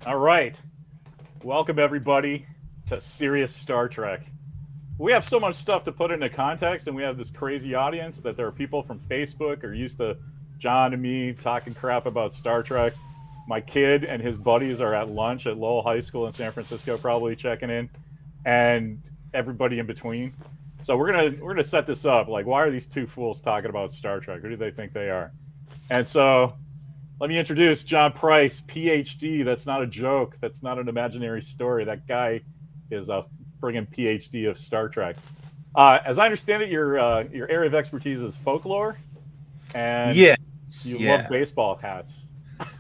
All right. Welcome, everybody, to Serious Star Trek. We have so much stuff to put into context, and we have this crazy audience that there are people from Facebook are used to John and me talking crap about Star Trek. My kid and his buddies are at lunch at Lowell High School in San Francisco, probably checking in, and everybody in between. So we're gonna set this up. Like, why are these two fools talking about Star Trek? Who do they think they are? And so let me introduce John Price, PhD. That's not a joke. That's not an imaginary story. That guy is a friggin' PhD of Star Trek. As I understand it, your area of expertise is folklore, and Yes, you yeah, love baseball hats.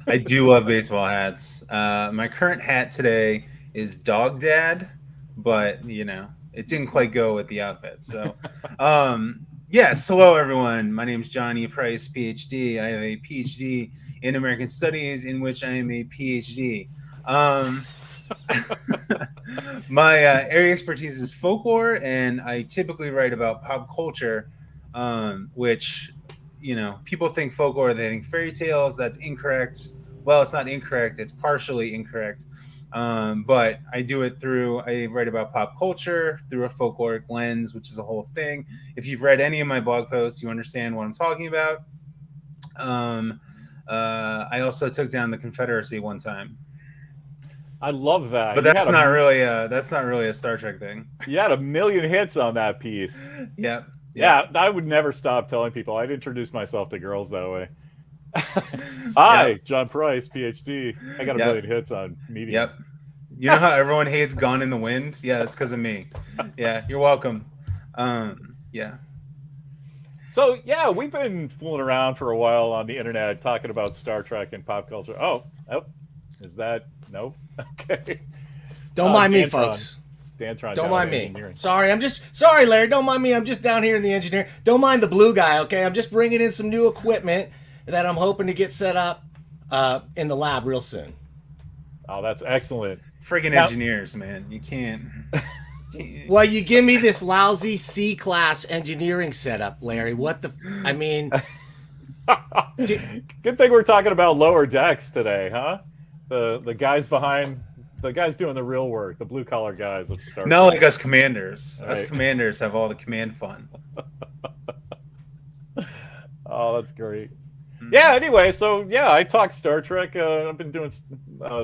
I do love baseball hats. My current hat today is Dog Dad, but it didn't quite go with the outfit. So, yes, hello everyone. My name is Johnny Price, PhD. I have a PhD in American Studies, in which I am a PhD. My area expertise is folklore, and I typically write about pop culture, which people think folklore, they think fairy tales. That's incorrect. Well, it's not incorrect. It's partially incorrect. But I write about pop culture through a folkloric lens, which is a whole thing. If you've read any of my blog posts, you understand what I'm talking about. I also took down the Confederacy one time. I love that. But that's not really a Star Trek thing. You had a million hits on that piece. Yep. Yeah, I would never stop telling people. I'd introduce myself to girls that way. Hi, Yep. John Price, PhD. I got a million hits on Medium. Yep. You know how everyone hates Gone in the Wind? Yeah, that's because of me. Yeah, you're welcome. Yeah. So, yeah, we've been fooling around for a while on the internet talking about Star Trek and pop culture. Oh, is that? No? Okay. Don't mind me, folks. Dantron Don't mind me. Sorry, Larry. Don't mind me. I'm just down here in the engineering. Don't mind the blue guy, okay? I'm just bringing in some new equipment that I'm hoping to get set up in the lab real soon. Oh, that's excellent. Friggin' engineers, man. You can't. Well, you give me this lousy C-class engineering setup, Larry. What the? I mean, good thing we're talking about lower decks today, huh? The guys behind. The guys doing the real work, the blue collar guys of Star Trek. Not like us commanders. Right. Us commanders have all the command fun. Oh, that's great. Yeah, anyway, so yeah, I talk Star Trek. I've been doing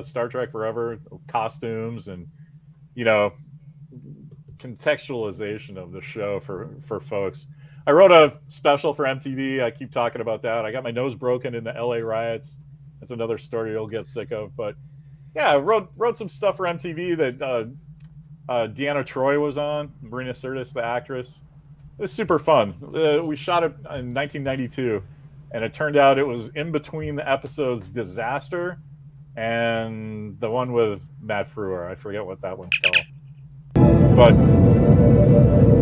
Star Trek forever, costumes and, contextualization of the show for folks. I wrote a special for MTV. I keep talking about that. I got my nose broken in the LA riots. That's another story you'll get sick of, but yeah, I wrote some stuff for MTV that Deanna Troi was on, Marina Sirtis, the actress. It was super fun. We shot it in 1992, and it turned out it was in between the episodes Disaster and the one with Matt Frewer. I forget what that one's called. But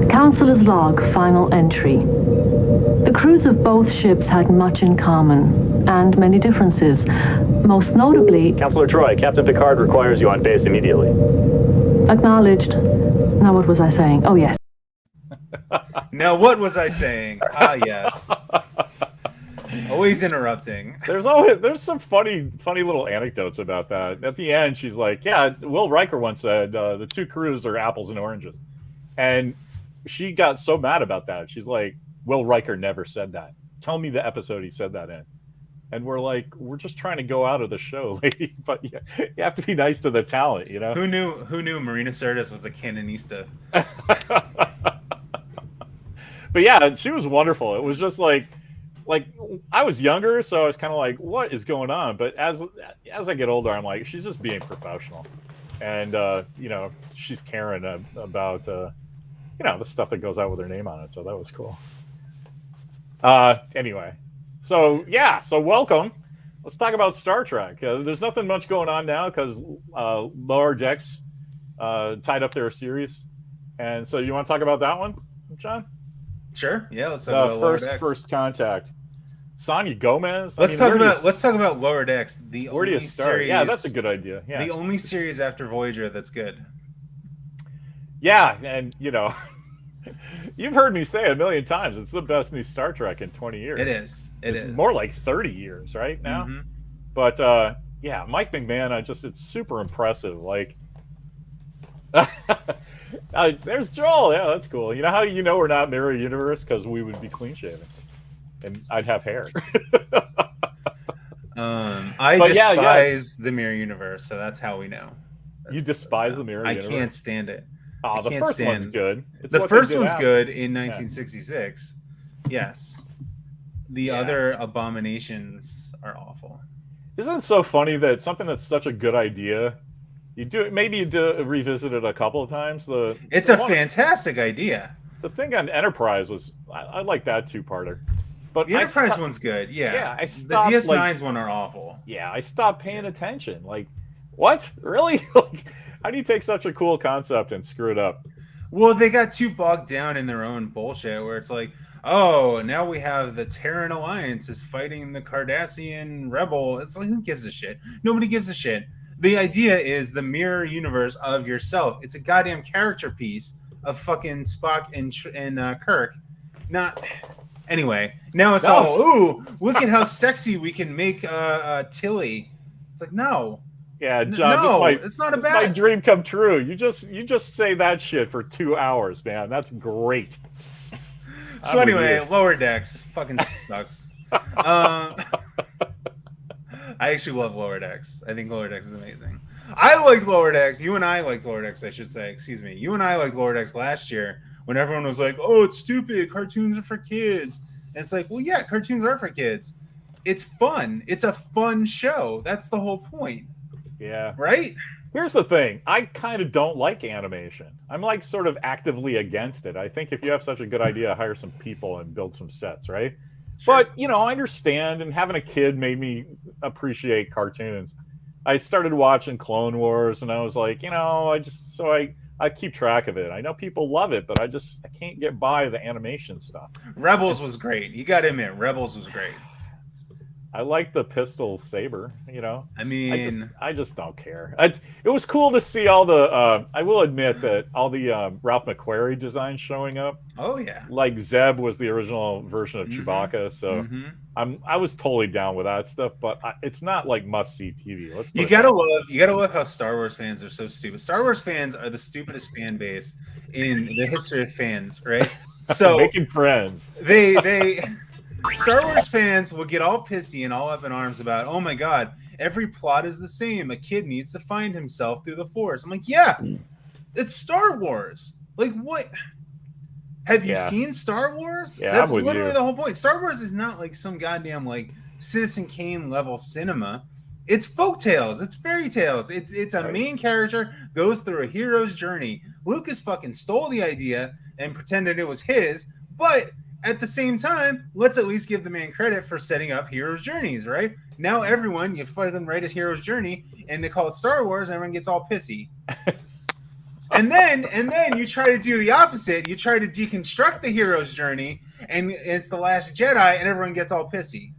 Counselor's log, final entry. The crews of both ships had much in common, and many differences. Most notably... Counselor Troy, Captain Picard requires you on base immediately. Acknowledged. Now what was I saying? Oh, yes. Now what was I saying? Ah, yes. Always interrupting. There's some funny little anecdotes about that. At the end, she's like, "Yeah, Will Riker once said the two crews are apples and oranges," and she got so mad about that. She's like, "Will Riker never said that. Tell me the episode he said that in." And we're like, "We're just trying to go out of the show, lady." But you have to be nice to the talent, you know. Who knew Marina Sirtis was a canonista? But yeah, she was wonderful. It was just like I was younger, so I was kind of like, what is going on? But as I get older, I'm like, she's just being professional, and she's caring about the stuff that goes out with her name on it. So that was cool. Anyway, so welcome. Let's talk about Star Trek. There's nothing much going on now because Lower Decks tied up their series, and so you want to talk about that one, John? Sure. Yeah. Let's talk about First Contact. Sonia Gomez. Let's talk about Lower Decks. Where do you start? Series, yeah, that's a good idea. Yeah. The only series after Voyager that's good. Yeah, and you've heard me say a million times, it's the best new Star Trek in 20 years. It is. It's more like 30 years right now. Mm-hmm. But yeah, Mike McMahon, it's super impressive. Like, there's Joel. Yeah, that's cool. You know how we're not Mirror Universe? Because we would be clean shaven, and I'd have hair. I But despise the Mirror Universe, so that's how we know. You despise the Mirror Universe? I can't stand it. Oh, the first one's good. It's the what they first did one's after. good in 1966. Yes. The Yeah. other abominations are awful. Isn't it so funny that something that's such a good idea, maybe you do revisit it a couple of times? It's a fantastic idea. The thing on Enterprise was I like that two-parter. But The Enterprise one's good. Yeah. Yeah, I the stopped, DS9's one are awful. Yeah, I stopped paying attention. Like, what? Really? Like, how do you take such a cool concept and screw it up? Well, they got too bogged down in their own bullshit where it's like, oh, now we have the Terran Alliance is fighting the Cardassian Rebel. It's like, who gives a shit? Nobody gives a shit. The idea is the mirror universe of yourself. It's a goddamn character piece of fucking Spock and Kirk. Not... Anyway, now it's all, ooh, look at how sexy we can make Tilly. It's like, no. Yeah, John, no, it's not a bad... my dream come true. You just say that shit for 2 hours, man. That's great. So anyway, Lower Decks fucking sucks. I actually love Lower Decks. I think Lower Decks is amazing. I liked Lower Decks. You and I liked Lower Decks, I should say. Excuse me. You and I liked Lower Decks last year when everyone was like, oh, it's stupid. Cartoons are for kids. And it's like, well, yeah, cartoons are for kids. It's fun. It's a fun show. That's the whole point. Yeah. Right? Here's the thing. I kind of don't like animation. I'm like sort of actively against it. I think if you have such a good idea, hire some people and build some sets, right? Sure. But, I understand, and having a kid made me appreciate cartoons. I started watching Clone Wars, and I was like, I keep track of it. I know people love it, but I can't get by the animation stuff. Rebels was great. You got to admit, Rebels was great. I like the pistol saber, I mean, I just don't care. It was cool to see all the. I will admit that all the Ralph McQuarrie designs showing up. Oh yeah, like Zeb was the original version of Chewbacca, so I was totally down with that stuff. But it's not like must see TV. You gotta love how Star Wars fans are so stupid. Star Wars fans are the stupidest fan base in the history of fans, right? So making friends. They. Star Wars fans will get all pissy and all up in arms about, oh my god, every plot is the same. A kid needs to find himself through the Force. I'm like, yeah, it's Star Wars. Like, what? Have you seen Star Wars? Yeah, that's literally the whole point. Star Wars is not like some goddamn like Citizen Kane level cinema. It's folktales. It's fairy tales. It's a main character goes through a hero's journey. Lucas fucking stole the idea and pretended it was his, but at the same time, let's at least give the man credit for setting up heroes' journeys, right? Now everyone, you fucking write a hero's journey and they call it Star Wars, and everyone gets all pissy. and then you try to do the opposite. You try to deconstruct the hero's journey, and it's The Last Jedi, and everyone gets all pissy.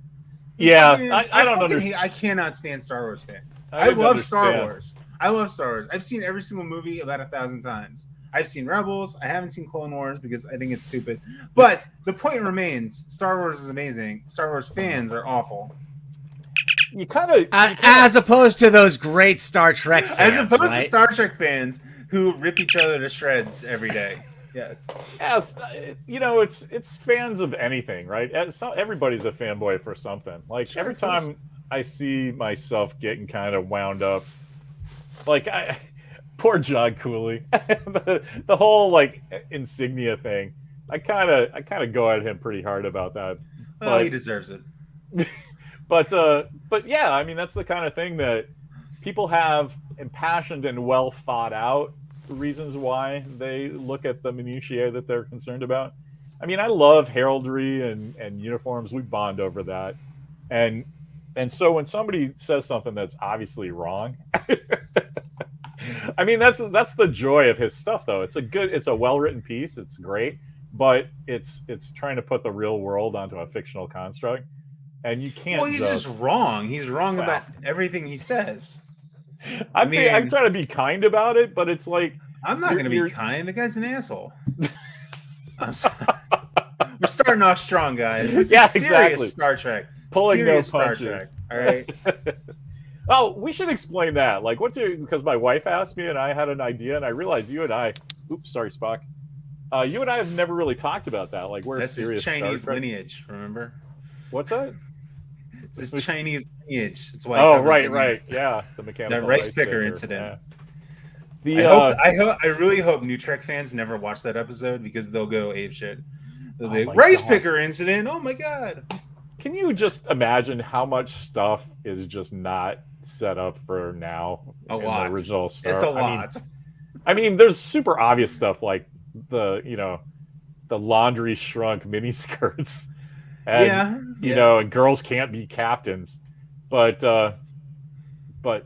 Yeah, I don't understand. I cannot stand Star Wars fans. I love Star Wars. I love Star Wars. I've seen every single movie about 1,000 times. I've seen Rebels. I haven't seen Clone Wars because I think it's stupid. But the point remains: Star Wars is amazing. Star Wars fans are awful. You kind of, as opposed to those great Star Trek fans, as opposed to Star Trek fans who rip each other to shreds every day. Yes. Yes. It's fans of anything, right? Everybody's a fanboy for something. Like every time I see myself getting kind of wound up, like poor John Cooley, the whole like insignia thing. I kind of go at him pretty hard about that. Well, he deserves it. But yeah, I mean that's the kind of thing that people have impassioned and well thought out reasons why they look at the minutiae that they're concerned about. I mean, I love heraldry and uniforms. We bond over that, and so when somebody says something that's obviously wrong. I mean, that's the joy of his stuff, though. It's a well-written piece. It's great, but it's trying to put the real world onto a fictional construct, and you can't. Well, he's just wrong. He's wrong about everything he says. I'm trying to be kind about it, but it's like I'm not going to be kind. The guy's an asshole. I'm sorry. We're starting off strong, guys. This is serious exactly. Star Trek. Pulling serious no Star punches. Trek. All right. Oh, we should explain that. Like, what's your? Because my wife asked me, and I had an idea, and I realized you and I. Oops, sorry, Spock. You and I have never really talked about that. Like, we're That's serious his Chinese Star Trek. lineage. Remember? What's that? It's his Chinese lineage. That's why. He Oh, covers right, the- right. Yeah, the mechanical That rice picker incident. Yeah. The I really hope New Trek fans never watch that episode because they'll go apeshit. They'll be Oh like, my rice God. picker incident. Oh my god. Can you just imagine how much stuff is just not set up for now A in lot. the original Star? It's a lot. I mean, there's super obvious stuff like the laundry shrunk mini skirts, and and girls can't be captains, but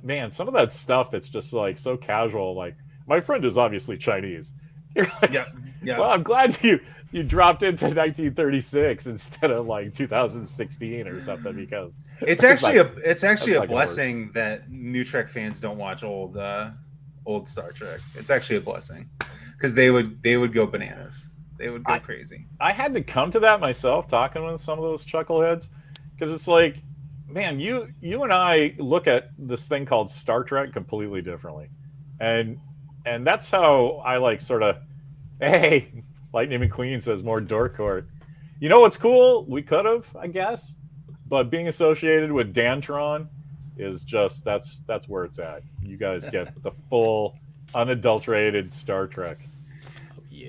man, some of that stuff that's just like so casual. Like, my friend is obviously Chinese. You're like, Yeah. well, I'm glad you dropped into 1936 instead of like 2016 or something, because It's actually a not gonna blessing that New Trek fans don't watch old Star Trek. It's actually a blessing because they would go bananas. They would go crazy. I had to come to that myself talking with some of those chuckleheads, because it's like, man, you and I look at this thing called Star Trek completely differently, and that's how I like sort of, hey, Lightning McQueen says more Dorcourt. You know what's cool? We could have, I guess, but being associated with Dantron is just that's where it's at. You guys get the full, unadulterated Star Trek.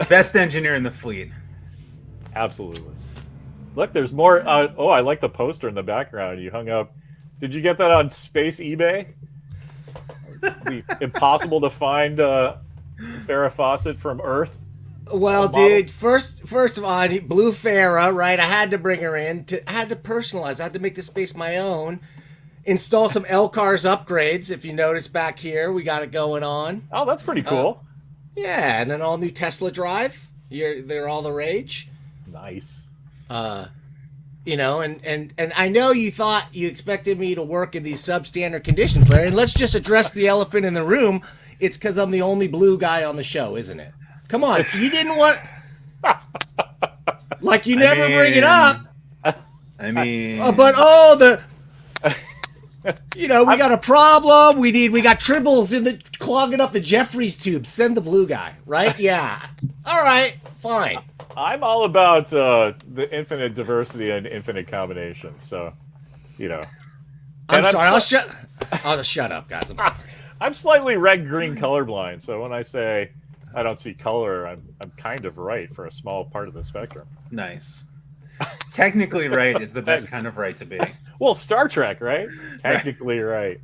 Best engineer in the fleet. Absolutely. Look, there's more. I like the poster in the background. You hung up. Did you get that on Space eBay? The impossible to find Farrah Fawcett from Earth. Well, dude, first of all, Blue Farah, right? I had to bring her in. I had to personalize. I had to make the space my own. Install some LCARS upgrades. If you notice back here, we got it going on. Oh, that's pretty cool. Yeah, and an all new Tesla drive. They're all the rage. Nice. And I know you expected me to work in these substandard conditions, Larry. And let's just address the elephant in the room. It's because I'm the only blue guy on the show, isn't it? Come on, you didn't want. Like you never bring it up. I mean, we got a problem. We got tribbles in the clogging up the Jeffries tube. Send the blue guy, right? Yeah. All right, fine. I'm all about the infinite diversity and infinite combinations. So, I'm sorry. I'll just shut up, guys. I'm sorry. I'm slightly red-green colorblind, so when I say I don't see color, I'm kind of right for a small part of the spectrum. Nice. Technically right is the best kind of right to be. Well, Star Trek, right? Technically right.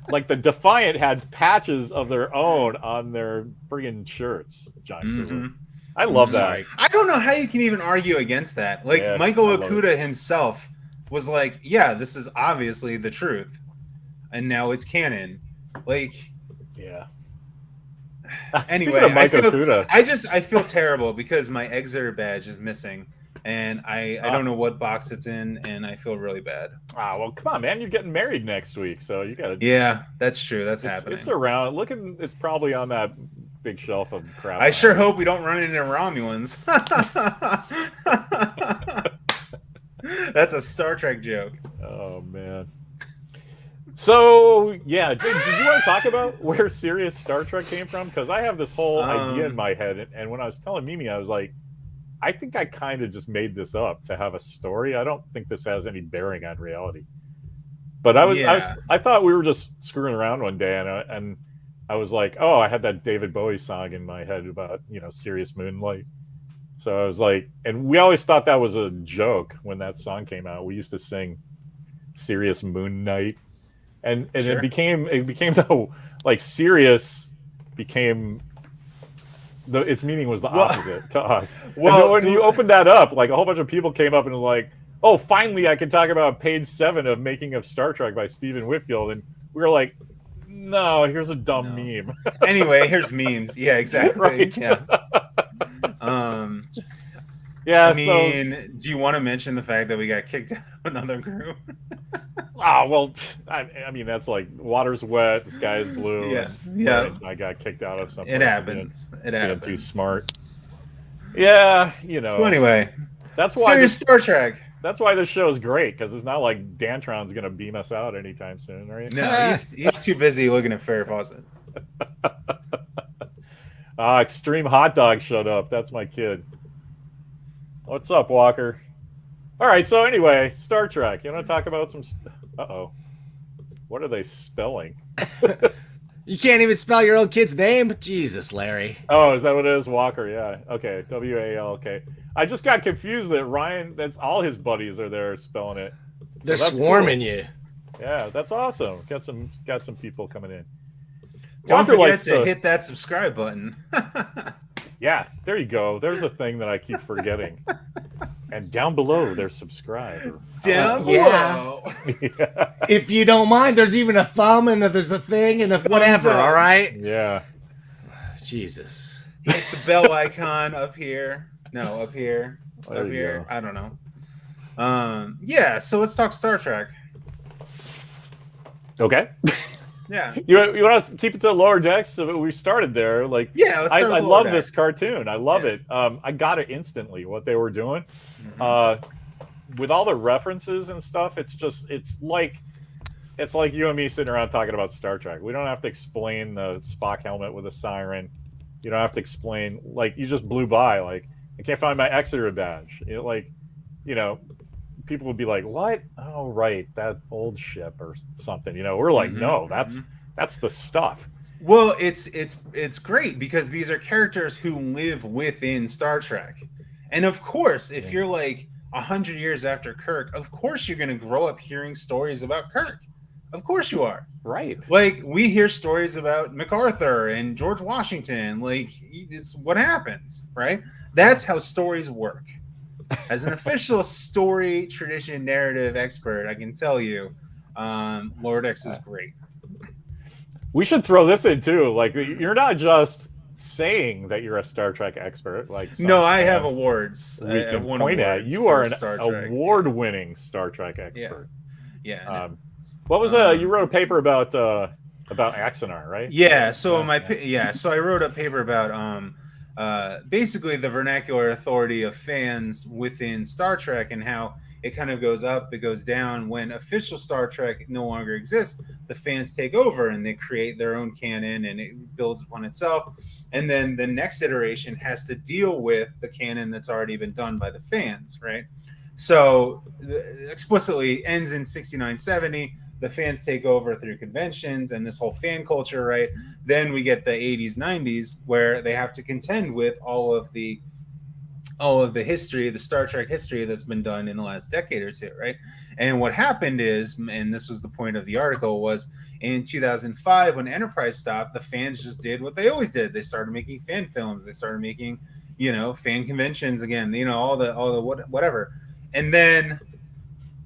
Like the Defiant had patches of their own on their friggin' shirts, John Cooper. I love that. I don't know how you can even argue against that. Like, Yeah, Michael I love Okuda himself was like, yeah, this is obviously the truth. And now it's canon. Like, yeah. Anyway, I feel terrible because my Exeter badge is missing, and I don't know what box it's in, and I feel really bad. Ah, well, come on, man! You're getting married next week, so you got to. Yeah, that's true. That's happening. It's around. It's probably on that big shelf of crap. I sure hope we don't run into Romulans. That's a Star Trek joke. Oh man. So yeah, did you want to talk about where serious Star Trek came from? Because I have this whole idea in my head, and when I was telling Mimi, I was like, I think I kind of just made this up to have a story. I don't think this has any bearing on reality. But I thought we were just screwing around one day, and I was like, oh, I had that David Bowie song in my head about Serious Moonlight. So I was like, and we always thought that was a joke when that song came out. We used to sing Serious Moon Night. And Sure. it became though, like, serious became its meaning was the opposite to us. Well, when you opened that up, like a whole bunch of people came up and was like, oh, finally I can talk about page 7 of Making of Star Trek by Stephen Whitfield, and we were like, no, here's a dumb meme. Anyway, here's memes. Yeah, exactly. Right. Yeah. Yeah. I mean, do you want to mention the fact that we got kicked out of another group? Well, I mean, that's like water's wet, the sky is blue. Yeah. I got kicked out of something. It happens. It happens. Too smart. Yeah, So anyway, that's why serious Star Trek. That's why this show is great, because it's not like Dantron's gonna beam us out anytime soon, right? No, he's too busy looking at Farrah Fawcett. Extreme Hot Dog showed up. That's my kid. What's up, Walker? All right. So anyway, Star Trek. You want to talk about some? Uh-oh. What are they spelling? You can't even spell your own kid's name? Jesus, Larry. Oh, is that what it is? Walker, yeah. Okay, W-A-L-K. I just got confused that Ryan, that's all his buddies are there spelling it. So They're that's swarming cool. you. Yeah, that's awesome. Got some people coming in. Don't Walker forget to hit that subscribe button. Yeah, there you go. There's a thing that I keep forgetting. And down below, there's subscribe. Down yeah. below. Yeah. If you don't mind, there's even a thumb and there's a thing and a whatever, up. all right? Yeah. Jesus. Hit the bell icon up here. No, up here. There Up you here. go. I don't know. Yeah, so let's talk Star Trek. Okay. Yeah. You want to keep it to Lower Decks? So we started there. Like, Yeah, let's start I with love Lower this Decks. cartoon. I love Yeah. it. I got it instantly. What they were doing, Mm-hmm. with all the references and stuff. It's like you and me sitting around talking about Star Trek. We don't have to explain the Spock helmet with a siren. You don't have to explain. Like, you just blew by. Like, I can't find my Exeter badge. People would be like, "What? Oh, right, that old ship or something." We're like, Mhm, "No, that's the stuff." Well, it's great because these are characters who live within Star Trek. And of course, if you're like 100 years after Kirk, of course you're going to grow up hearing stories about Kirk. Of course you are. Right. Like, we hear stories about MacArthur and George Washington. Like, it's what happens, right? That's how stories work. As an official story, tradition, narrative expert, I can tell you, Lord X is great. We should throw this in too. Like, you're not just saying that you're a Star Trek expert. Like, No, I have sometimes awards. we I've can won point at. awards You for are an Star Trek. award-winning Star Trek expert. Yeah. What was you wrote a paper about Axonar, right? Yeah. So so I wrote a paper about basically the vernacular authority of fans within Star Trek and how it kind of goes up, it goes down. When official Star Trek no longer exists, the fans take over and they create their own canon and it builds upon itself. And then the next iteration has to deal with the canon that's already been done by the fans, right? So explicitly ends in 69-70. The fans take over through conventions and this whole fan culture, right? Then we get the 80s, 90s, where they have to contend with all of the history, the Star Trek history that's been done in the last decade or two, right? And what happened is, and this was the point of the article, was in 2005 when Enterprise stopped, the fans just did what they always did. They started making fan films. They started making, fan conventions again. All the whatever. And then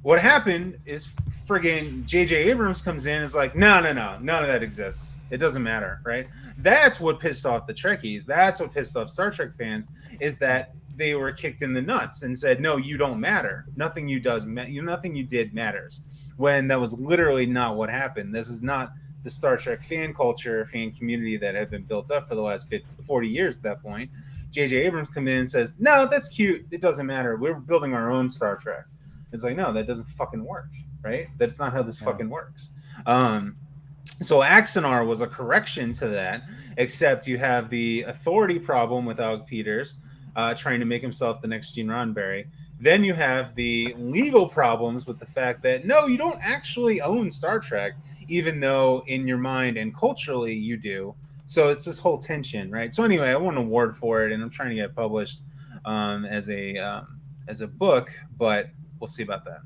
what happened is friggin' J.J. Abrams comes in and is like, no, none of that exists. It doesn't matter, right? That's what pissed off the Trekkies. That's what pissed off Star Trek fans, is that they were kicked in the nuts and said, no, you don't matter. Nothing you did matters. When that was literally not what happened. This is not the Star Trek fan culture, fan community that had been built up for the last 40 years at that point. J.J. Abrams comes in and says, no, that's cute. It doesn't matter. We're building our own Star Trek. It's like, no, that doesn't fucking work, right? That's not how this fucking works. So Axonar was a correction to that, except you have the authority problem with Alec Peters trying to make himself the next Gene Roddenberry. Then you have the legal problems with the fact that, no, you don't actually own Star Trek, even though in your mind and culturally you do. So it's this whole tension, right? So anyway, I won an award for it, and I'm trying to get it published as a book, but we'll see about that.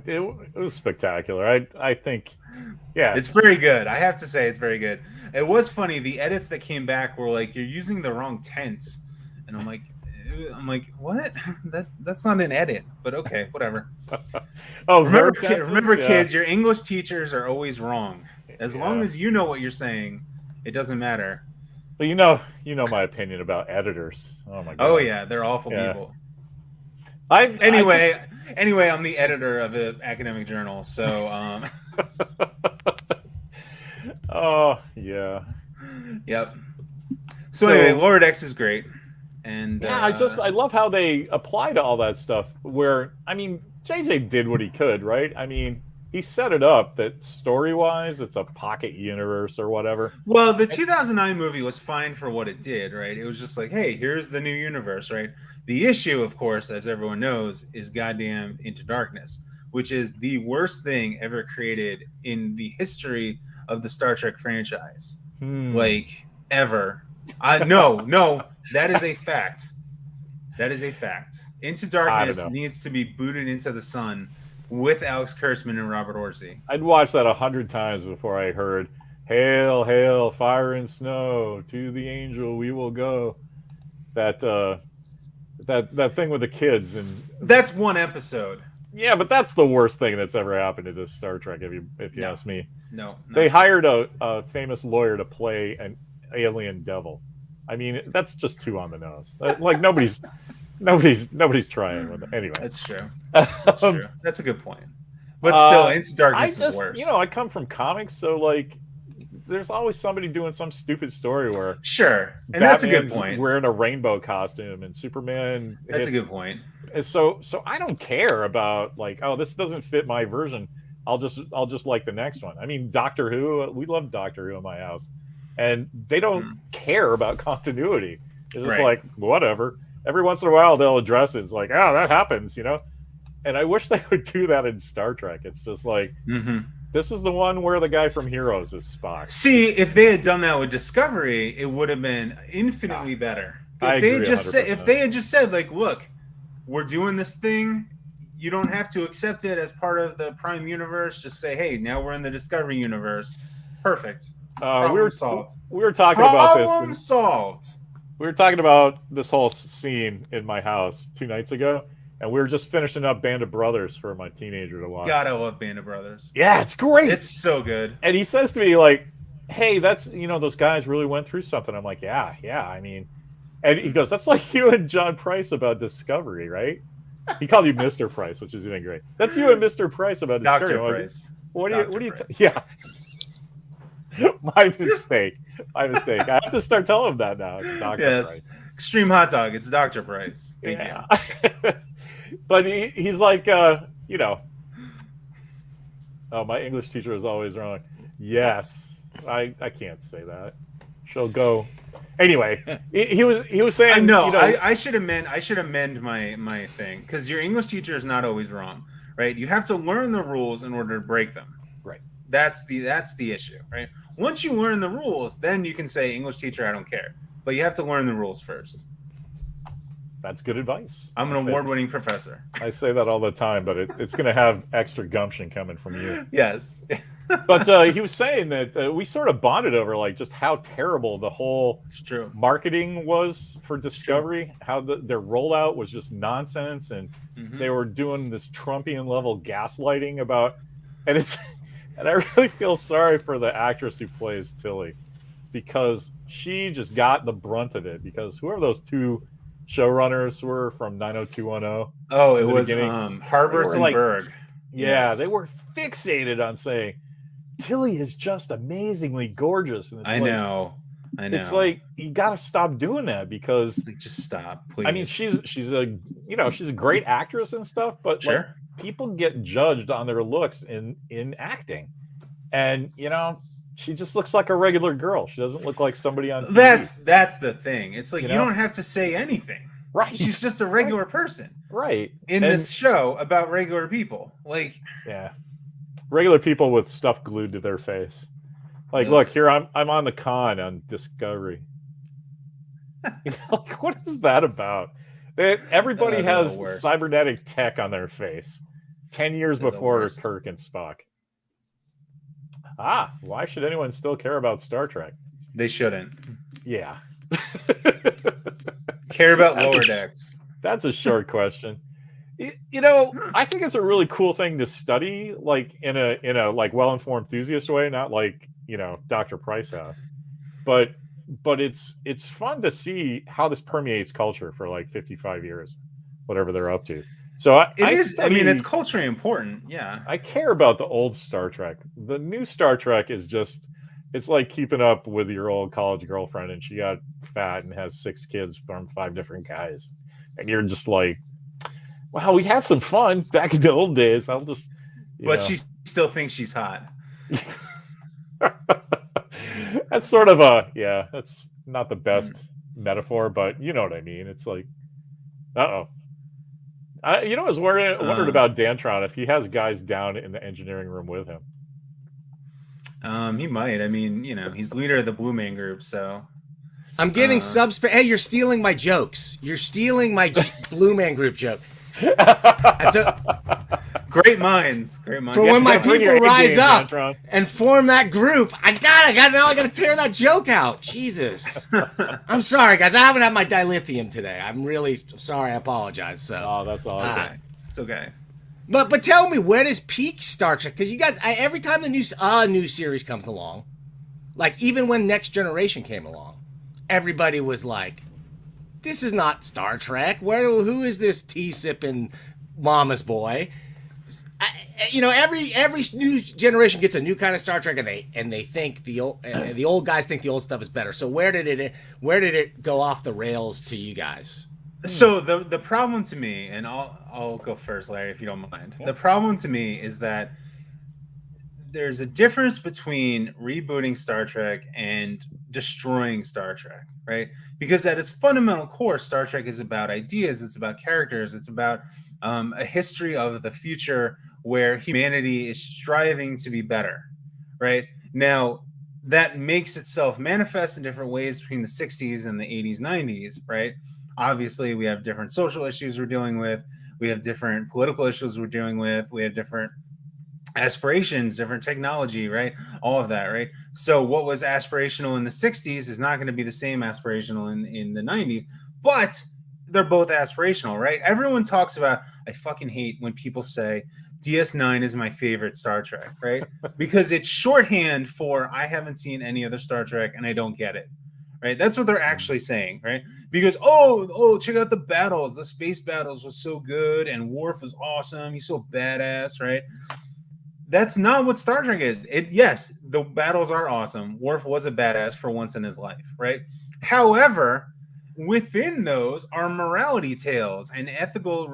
It was spectacular. I think, yeah. It's very good. I have to say it's very good. It was funny. The edits that came back were like, you're using the wrong tense. And I'm like, what? That's not an edit, but okay, whatever. Remember, kids, your English teachers are always wrong. As long as you know what you're saying, it doesn't matter. But you know my opinion about editors. Oh my god. Oh yeah, they're awful people. Anyway, I'm the editor of an academic journal, so oh yeah. Yep. So anyway, Lord X is great. And yeah, I love how they apply to all that stuff. Where I mean, JJ did what he could, right? I mean, he set it up that story-wise, it's a pocket universe or whatever. Well, the 2009 movie was fine for what it did, right? It was just like, hey, here's the new universe, right? The issue, of course, as everyone knows, is goddamn Into Darkness, which is the worst thing ever created in the history of the Star Trek franchise. Like, ever. No, that is a fact. That is a fact. Into Darkness needs to be booted into the sun with Alex Kurtzman and Robert Orci. I'd watched that 100 times before I heard "Hail, hail, fire and snow, to the angel we will go." That thing with the kids, and that's one episode. Yeah, but that's the worst thing that's ever happened to this Star Trek, if you ask me. No, they hired a famous lawyer to play an alien devil. I mean, that's just too on the nose. Like nobody's trying with it. Anyway, that's true. That's true. That's a good point. But still, Into Darkness is worse. You know, I come from comics, so like, there's always somebody doing some stupid story where sure, and Batman's that's a good point. Wearing a rainbow costume and Superman. That's a good point. And so I don't care about like, oh, this doesn't fit my version. I'll just like the next one. I mean, Doctor Who. We love Doctor Who in my house, and they don't care about continuity. It's just like whatever. Every once in a while they'll address it. It's like, oh, that happens, you know. And I wish they would do that in Star Trek. It's just like, this is the one where the guy from Heroes is Spock. See, if they had done that with Discovery, it would have been infinitely better. If they had just said, like, look, we're doing this thing. You don't have to accept it as part of the Prime universe. Just say, hey, now we're in the Discovery universe. Perfect. Problem solved. We were talking about this. Problem solved. We were talking about this whole scene in my house 2 nights ago, and we were just finishing up Band of Brothers for my teenager to watch. God, I love Band of Brothers. Yeah, it's great. It's so good. And he says to me, like, hey, that's, you know, those guys really went through something. I'm like, yeah, I mean, and he goes, that's like you and John Price about Discovery, right? He called you Mr. Price, which is even great. That's you and Mr. Price about Discovery. Dr. Price. What do you yeah. My mistake. I have to start telling him that now. It's Dr. Price. Extreme Hot Dog. It's Dr. Price. Thank you. But he's like, you know. Oh, my English teacher is always wrong. Yes, I can't say that. She'll go. Anyway, he was saying. I know. You know, I should amend my thing, because your English teacher is not always wrong, right? You have to learn the rules in order to break them. Right. That's the issue, right? Once you learn the rules, then you can say, English teacher, I don't care. But you have to learn the rules first. That's good advice. I'm an award-winning professor. I say that all the time, but it's going to have extra gumption coming from you. Yes. But he was saying that we sort of bonded over like just how terrible the whole marketing was for Discovery, how their rollout was just nonsense, and they were doing this Trumpian level gaslighting about, and I really feel sorry for the actress who plays Tilly, because she just got the brunt of it, because whoever those 2 showrunners were from 90210. Oh, it was Harbers and Berg. Yeah, they were fixated on saying Tilly is just amazingly gorgeous. And it's I know. It's like, you got to stop doing that, because just stop, please. I mean, she's a great actress and stuff, but like, people get judged on their looks in acting, and you know, she just looks like a regular girl. She doesn't look like somebody on TV. That's the thing. It's like, you don't have to say anything. Right. She's just a regular person. Right. In this show about regular people. Like, yeah. Regular people with stuff glued to their face. Like, look, here I'm on the con on Discovery. Like, what is that about? Everybody has cybernetic tech on their face. 10 years before Kirk and Spock. Why should anyone still care about Star Trek? They shouldn't. Yeah. Care about Lower Decks. That's a short question. You know, I think it's a really cool thing to study, like in a like well-informed enthusiast way, not like, you know, Dr. Price has. But it's fun to see how this permeates culture for like 55 years, whatever they're up to. So I mean, it's culturally important. Yeah. I care about the old Star Trek. The new Star Trek is just It's like keeping up with your old college girlfriend, and she got fat and has 6 kids from 5 different guys, and you're just like, "Wow, we had some fun back in the old days." I'll just, But she still thinks she's hot. That's sort of a That's not the best metaphor, but you know what I mean. It's like, I was wondering about Dantron if he has guys down in the engineering room with him. He might. I mean, he's leader of the Blue Man Group, so I'm getting Hey, you're stealing my jokes. You're stealing my Blue Man Group joke. That's great minds. For when my people rise up and form that group, I gotta tear that joke out. Jesus. I'm sorry, guys. I haven't had my dilithium today. I'm really sorry. I apologize. So, that's all. Okay. It's okay. But tell me, when is peak Star Trek? Because you guys, every time the new series comes along, like even when Next Generation came along, everybody was like, "This is not Star Trek. Who is this tea sipping mama's boy?" Every new generation gets a new kind of Star Trek, and they think the old guys think the old stuff is better. So where did it go off the rails to you guys? So the problem to me, and I'll go first, Larry, if you don't mind. Yeah. The problem to me is that there's a difference between rebooting Star Trek and destroying Star Trek, right? Because at its fundamental core, Star Trek is about ideas, it's about characters, it's about a history of the future where humanity is striving to be better, right? Now, that makes itself manifest in different ways between the 60s and the 80s, 90s, right? Obviously, we have different social issues we're dealing with. We have different political issues we're dealing with. We have different aspirations, different technology, right? All of that, right? So what was aspirational in the 60s is not going to be the same aspirational in the 90s, but they're both aspirational, right? Everyone talks about, I fucking hate when people say DS9 is my favorite Star Trek, right? Because it's shorthand for I haven't seen any other Star Trek and I don't get it. Right, that's what they're actually saying, right? Because check out the battles, the space battles was so good, and Worf was awesome. He's so badass, right? That's not what Star Trek is. Yes, the battles are awesome. Worf was a badass for once in his life, right? However, within those are morality tales and ethical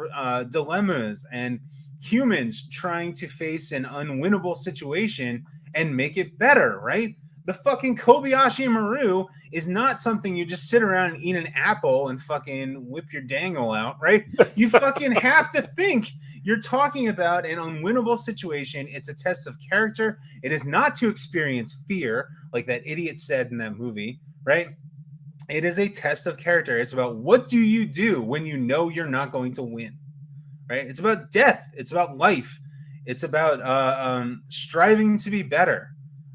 dilemmas and humans trying to face an unwinnable situation and make it better, right? The fucking Kobayashi Maru is not something you just sit around and eat an apple and fucking whip your dangle out, right? You fucking have to think. You're talking about an unwinnable situation. It's a test of character. It is not to experience fear, like that idiot said in that movie, right? It is a test of character. It's about what do you do when you know you're not going to win, right? It's about death. It's about life. It's about striving to be better,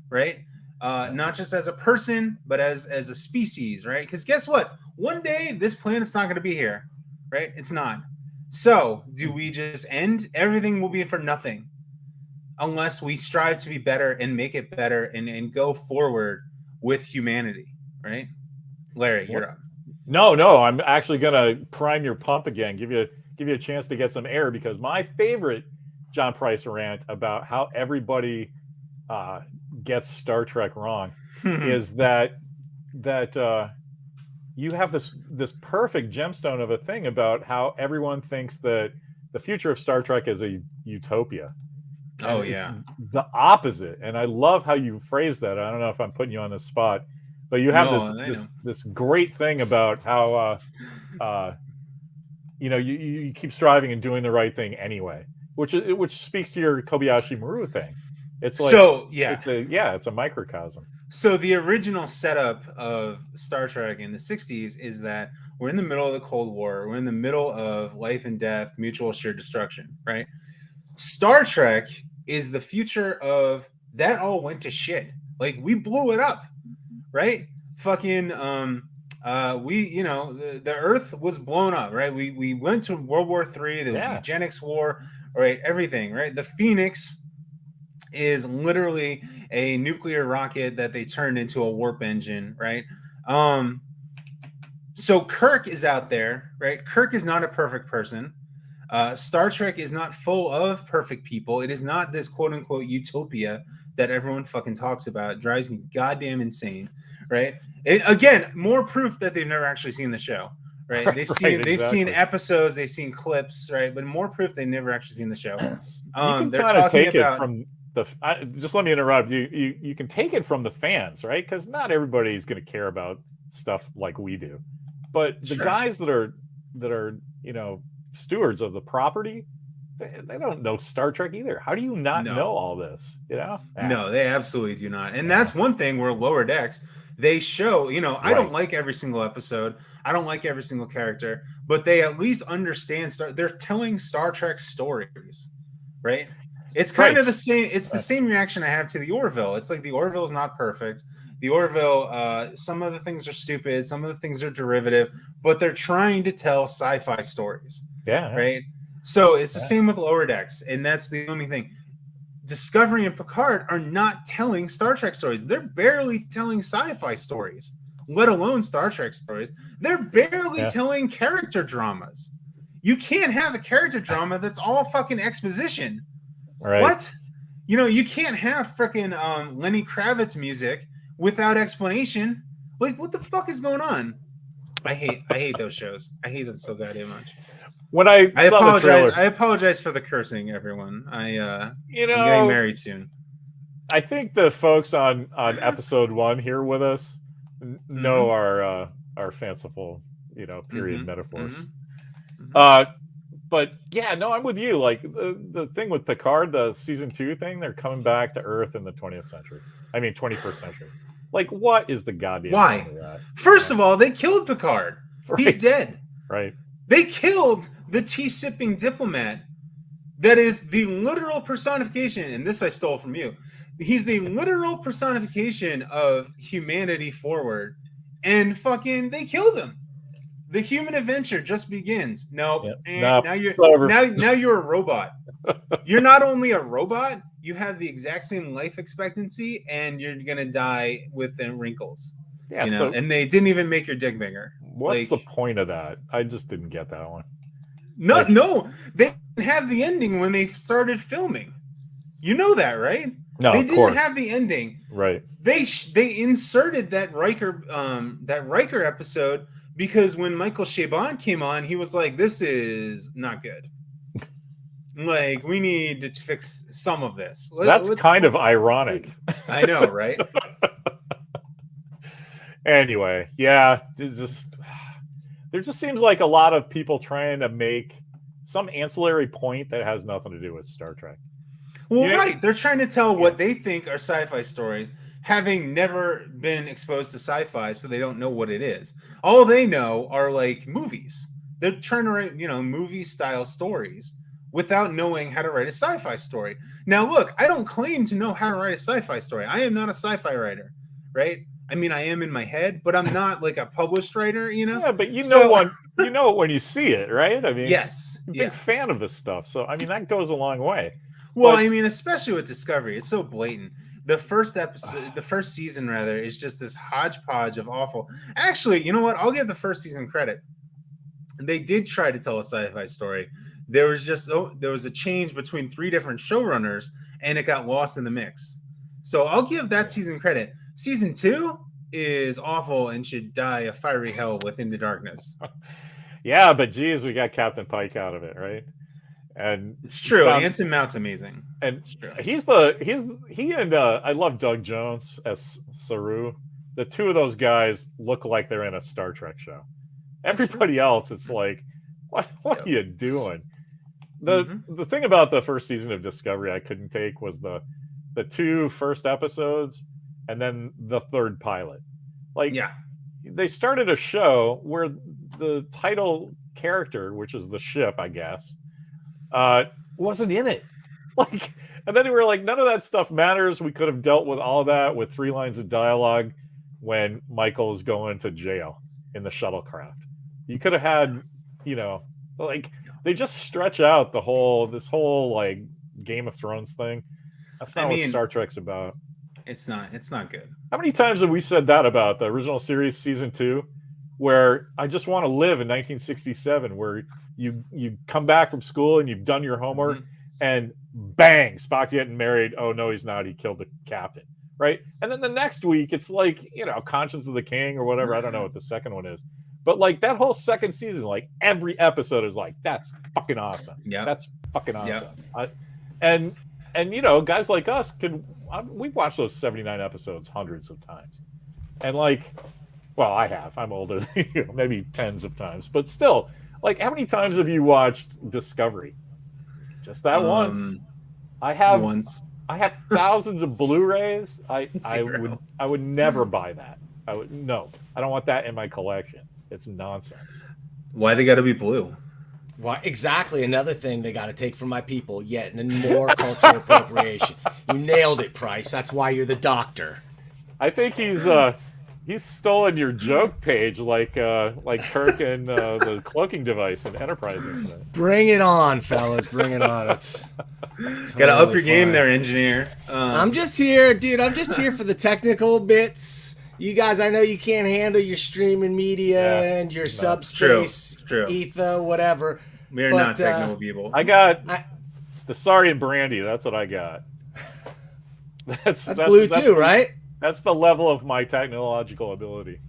right? Not just as a person, but as a species, right? Because guess what? One day this planet's not going to be here, right? It's not. So do we just end? Everything will be for nothing unless we strive to be better and make it better and go forward with humanity, right? Larry, you're up. No, I'm actually going to prime your pump again, give you a chance to get some air, because my favorite John Price rant about how everybody gets Star Trek wrong is that you have this perfect gemstone of a thing about how everyone thinks that the future of Star Trek is a utopia. Oh, yeah. The opposite. And I love how you phrase that. I don't know if I'm putting you on the spot, but you have this great thing about how you keep striving and doing the right thing anyway, which speaks to your Kobayashi Maru thing. It's like, it's a microcosm. So the original setup of Star Trek in the 60s is that we're in the middle of the Cold War. We're in the middle of life and death, mutual assured destruction, right? Star Trek is the future of that all went to shit. Like, we blew it up, right? Fucking, the Earth was blown up, right? We went to World War III. There was the eugenics war, right? Everything, right? The Phoenix is literally a nuclear rocket that they turned into a warp engine, right? So Kirk is out there, right? Kirk is not a perfect person. Star Trek is not full of perfect people. It is not this quote unquote utopia that everyone fucking talks about. It drives me goddamn insane, right? Again, more proof that they've never actually seen the show, right? They've seen exactly. episodes, they've seen clips, right? But more proof they've never actually seen the show. You can They're kind of talking take about it from just let me interrupt you. You can take it from the fans, right? Because not everybody's going to care about stuff like we do, but the Sure. guys that are stewards of the property, they don't know Star Trek either. How do you not No. know all this? No, they absolutely do not. And that's one thing where Lower Decks, they show, I don't like every single episode. I don't like every single character, but they at least understand they're telling Star Trek stories, right? It's kind of the same. It's the same reaction I have to the Orville. It's like the Orville is not perfect. The Orville, some of the things are stupid, some of the things are derivative, but they're trying to tell sci-fi stories. Yeah. Right. So it's the same with Lower Decks, and that's the only thing. Discovery and Picard are not telling Star Trek stories. They're barely telling sci-fi stories, let alone Star Trek stories. They're barely telling character dramas. You can't have a character drama that's all fucking exposition. Right. What? You can't have freaking Lenny Kravitz music without explanation. Like, what the fuck is going on? I hate those shows. I hate them so goddamn much. When I saw apologize. the trailer, I apologize for the cursing, everyone. I'm getting married soon. I think the folks on episode 1 here with us know our fanciful, period metaphors. But yeah, no, I'm with you. Like the thing with Picard, the season 2 thing, they're coming back to Earth in the 20th century. I mean, 21st century. Like, what is the goddamn why? Point of that? First of all, they killed Picard. Right. He's dead. Right. They killed the tea-sipping diplomat that is the literal personification, and this I stole from you. He's the literal personification of humanity forward, and fucking they killed him. The human adventure just begins. Nope. Nope. Now you're a robot. You're not only a robot, you have the exact same life expectancy, and you're gonna die with wrinkles. Yeah. And they didn't even make your dick bigger. What's the point of that? I just didn't get that one. No, they didn't have the ending when they started filming. You know that, right? No, they didn't have the ending. Right. They inserted that Riker episode because when Michael Chabon came on, he was like, "This is not good. Like, we need to fix some of this." That's kind of ironic. I know, right? Anyway, yeah, there just seems like a lot of people trying to make some ancillary point that has nothing to do with Star Trek. Well, right. They're trying to tell what they think are sci-fi stories, having never been exposed to sci-fi, so they don't know what it is. All they know are like movies. They're trying to write, movie-style stories without knowing how to write a sci-fi story. Now, look, I don't claim to know how to write a sci-fi story. I am not a sci-fi writer, right? I mean, I am in my head, but I'm not like a published writer, Yeah, but you know it when you see it, right? I mean, yes, I'm a big fan of this stuff, so I mean that goes a long way. Well, I mean, especially with Discovery, it's so blatant. The first episode, the first season rather, is just this hodgepodge of awful. Actually, you know what? I'll give the first season credit. They did try to tell a sci-fi story. There was a change between 3 different showrunners, and it got lost in the mix. So I'll give that season credit. Season 2 is awful and should die a fiery hell within the darkness. Yeah, but geez, we got Captain Pike out of it, right? And it's true. Anson Mount's amazing. And he and I love Doug Jones as Saru. The two of those guys look like they're in a Star Trek show. Everybody else, it's like, what are you doing? The thing about the first season of Discovery I couldn't take was the 2 first episodes and then the 3rd pilot. Like, they started a show where the title character, which is the ship, I guess, wasn't in it. Like, and then we were like, none of that stuff matters. We could have dealt with all that with 3 lines of dialogue when Michael's going to jail in the shuttlecraft. You could have had, like, they just stretch out this whole like Game of Thrones thing. That's not what Star Trek's about. It's not good. How many times have we said that about the original series season 2, where I just want to live in 1967, where you come back from school and you've done your homework and bang, Spock's getting married. Oh no, he's not. He killed the captain. Right. And then the next week, it's like, Conscience of the King or whatever. I don't know what the second one is. But like that whole second season, like every episode is like, that's fucking awesome. Yeah. That's fucking awesome. And guys like us we watch those 79 episodes hundreds of times. And like, well, I have. I'm older than you, maybe tens of times. But still, like, how many times have you watched Discovery? Just that once. I have once. I have thousands of Blu-rays. I would never buy that. I don't want that in my collection. It's nonsense. Why they got to be blue? Why exactly? Another thing they got to take from my people. Yet more cultural appropriation. You nailed it, Price. That's why you're the doctor. I think he's stolen your joke page, like Kirk and the cloaking device in Enterprise incident. Bring it on, fellas. Bring it on. It's Gotta up your game there, engineer. I'm just here, dude. I'm just here for the technical bits. You guys, I know you can't handle your streaming media and your subspace, ether, whatever. We're not technical people. I got the Sorry and Brandy. That's what I got. That's blue too, right? That's the level of my technological ability.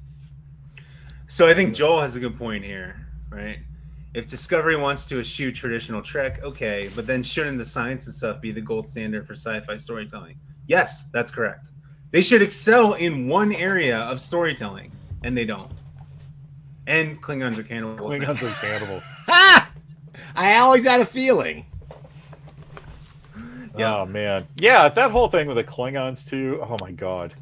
So I think Joel has a good point here, right? If Discovery wants to eschew traditional Trek, okay, but then shouldn't the science and stuff be the gold standard for sci-fi storytelling? Yes, that's correct. They should excel in one area of storytelling, and they don't. And Klingons are cannibals. Klingons are cannibals. I always had a feeling. Yeah. Oh man, yeah, that whole thing with the Klingons too. Oh my god.